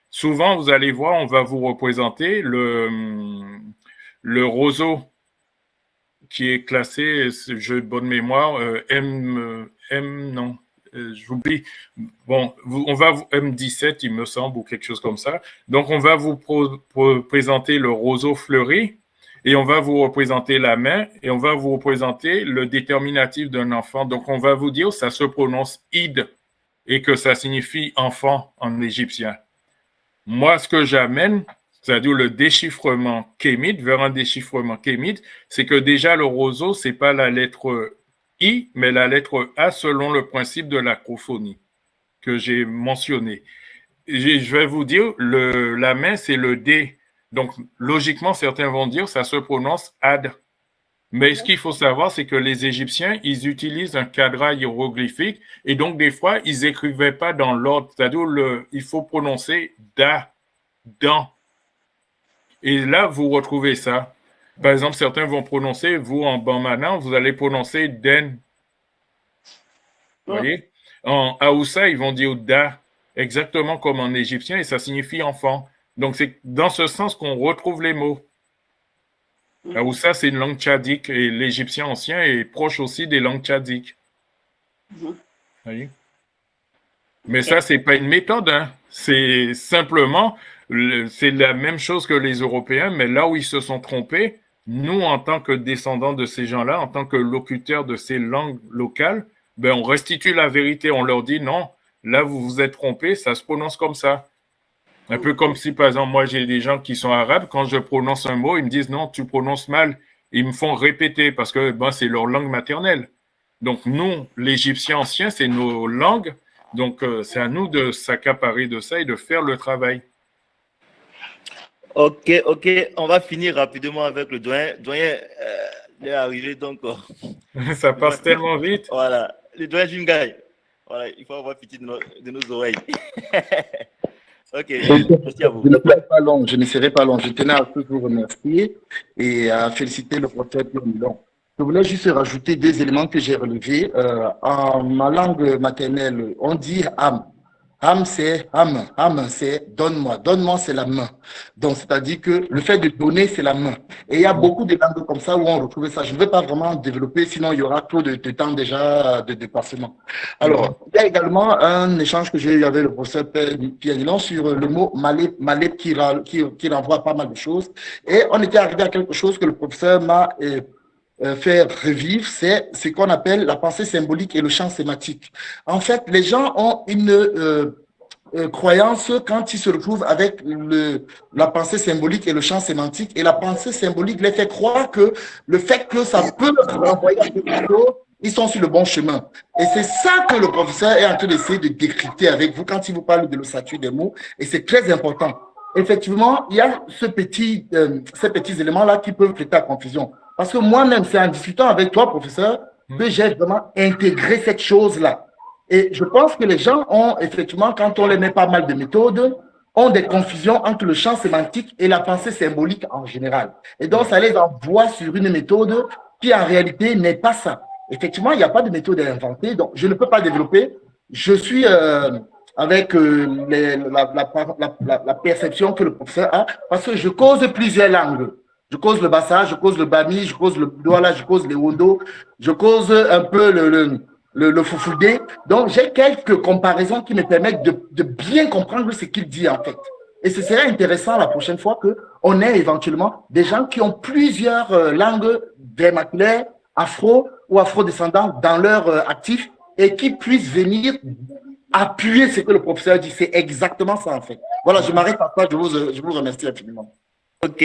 Speaker 1: Souvent, vous allez voir, on va vous représenter le roseau qui est classé, j'ai bonne mémoire, j'oublie. Bon, on va M17, il me semble, ou quelque chose comme ça. Donc, on va vous présenter le roseau fleuri, et on va vous représenter la main, et on va vous représenter le déterminatif d'un enfant. Donc, on va vous dire, ça se prononce id, et que ça signifie enfant en égyptien. Moi, ce que j'amène, c'est-à-dire le déchiffrement kémite vers un déchiffrement kémite, c'est que déjà le roseau, c'est pas la lettre I, mais la lettre A selon le principe de l'acrophonie que j'ai mentionné. je vais vous dire, la main, c'est le D. Donc, logiquement, certains vont dire ça se prononce ad. Mais ce qu'il faut savoir, c'est que les Égyptiens, ils utilisent un cadran hiéroglyphique et donc, des fois, ils n'écrivaient pas dans l'ordre. C'est-à-dire, il faut prononcer da, dans. Et là, vous retrouvez ça. Par exemple, certains vont prononcer, vous, en bambana, vous allez prononcer den. Vous voyez? En Haoussa, ils vont dire da, exactement comme en égyptien, et ça signifie enfant. Donc, c'est dans ce sens qu'on retrouve les mots. Haoussa, c'est une langue tchadique, et l'égyptien ancien est proche aussi des langues tchadiques. Vous voyez? Mais ça, c'est pas une méthode, hein. C'est simplement, c'est la même chose que les Européens, mais là où ils se sont trompés, nous, en tant que descendants de ces gens-là, en tant que locuteurs de ces langues locales, ben, on restitue la vérité. On leur dit non, là, vous vous êtes trompés, ça se prononce comme ça. Un peu comme si, par exemple, moi, j'ai des gens qui sont arabes, quand je prononce un mot, ils me disent non, tu prononces mal. Ils me font répéter parce que ben, c'est leur langue maternelle. Donc, nous, l'Égyptien ancien, c'est nos langues. Donc, c'est à nous de s'accaparer de ça et de faire le travail.
Speaker 2: Ok, on va finir rapidement avec le doyen. Doyen est arrivé, donc.
Speaker 1: Ça passe tellement vite.
Speaker 2: Voilà, le doyen Jungai. Voilà, il faut avoir pitié de nos oreilles. Ok, merci à vous.
Speaker 8: Je ne serai pas long, je tenais à tous vous remercier et à féliciter le professeur Pierre Milon. Je voulais juste rajouter deux éléments que j'ai relevés. En ma langue maternelle, on dit âme. Âme, c'est âme. Âme, c'est donne-moi. Donne-moi, c'est la main. Donc, c'est-à-dire que le fait de donner, c'est la main. Et il y a beaucoup de langues comme ça où on retrouve ça. Je ne vais pas vraiment développer, sinon il y aura trop de temps déjà de dépassement. Alors, il y a également un échange que j'ai eu avec le professeur Pierre Nilon sur le mot malep qui renvoie à pas mal de choses. Et on était arrivé à quelque chose que le professeur m'a faire revivre, c'est ce qu'on appelle la pensée symbolique et le champ sémantique. En fait, les gens ont une croyance quand ils se retrouvent avec la pensée symbolique et le champ sémantique, et la pensée symbolique les fait croire que le fait que ça peut renvoyer à quelque chose, ils sont sur le bon chemin. Et c'est ça que le professeur est en train d'essayer de décrypter avec vous quand il vous parle de l'ossature des mots, et c'est très important. Effectivement, il y a ces petits éléments-là qui peuvent prêter à confusion. Parce que moi-même, c'est en discutant avec toi, professeur, que j'ai vraiment intégré cette chose-là. Et je pense que les gens ont, effectivement, quand on les met pas mal de méthodes, ont des confusions entre le champ sémantique et la pensée symbolique en général. Et donc, ça les envoie sur une méthode qui, en réalité, n'est pas ça. Effectivement, il n'y a pas de méthode à inventer, donc je ne peux pas développer. Je suis avec la perception que le professeur a, parce que je cause plusieurs langues. Je cause le bassa, je cause le bami, je cause le douala, je cause les wondo, je cause un peu le foufoudé. Donc, j'ai quelques comparaisons qui me permettent de bien comprendre ce qu'il dit en fait. Et ce serait intéressant la prochaine fois qu'on ait éventuellement des gens qui ont plusieurs langues vernaculaires, afro ou afro-descendants dans leur actif et qui puissent venir appuyer ce que le professeur dit. C'est exactement ça en fait. Voilà, je m'arrête à ça, je vous remercie infiniment.
Speaker 2: Ok.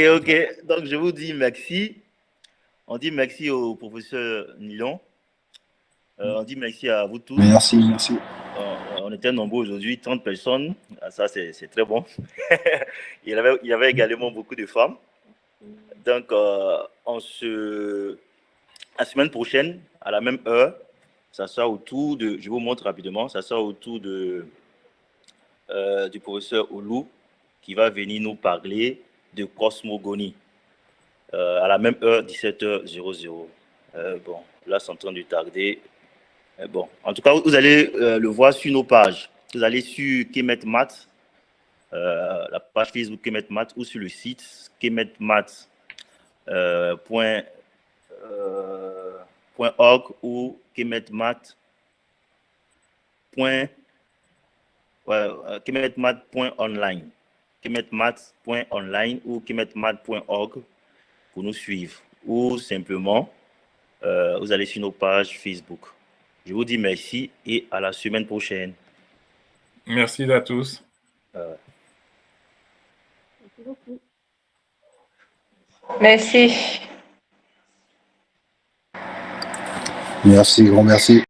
Speaker 2: Donc, je vous dis merci. On dit merci au professeur Nilon. On dit merci à vous tous.
Speaker 8: Merci.
Speaker 2: On était nombreux aujourd'hui, 30 personnes. Ça, c'est très bon. il y avait également beaucoup de femmes. Donc, la semaine prochaine, à la même heure, ça sera autour de, je vous montre rapidement, ça sera autour du professeur Oulou qui va venir nous parler de cosmogonie à la même heure, 17h00. Bon, là, c'est en train de tarder. Bon, en tout cas, vous allez le voir sur nos pages. Vous allez sur Kemet Math, la page Facebook Kemet Math, ou sur le site kemetmath.org ou kemetmath.online. kemetmath.online ou kemetmath.org pour nous suivre. Ou simplement, vous allez sur nos pages Facebook. Je vous dis merci et à la semaine prochaine.
Speaker 1: Merci à tous.
Speaker 7: Merci beaucoup.
Speaker 3: Merci.
Speaker 8: Merci, grand merci.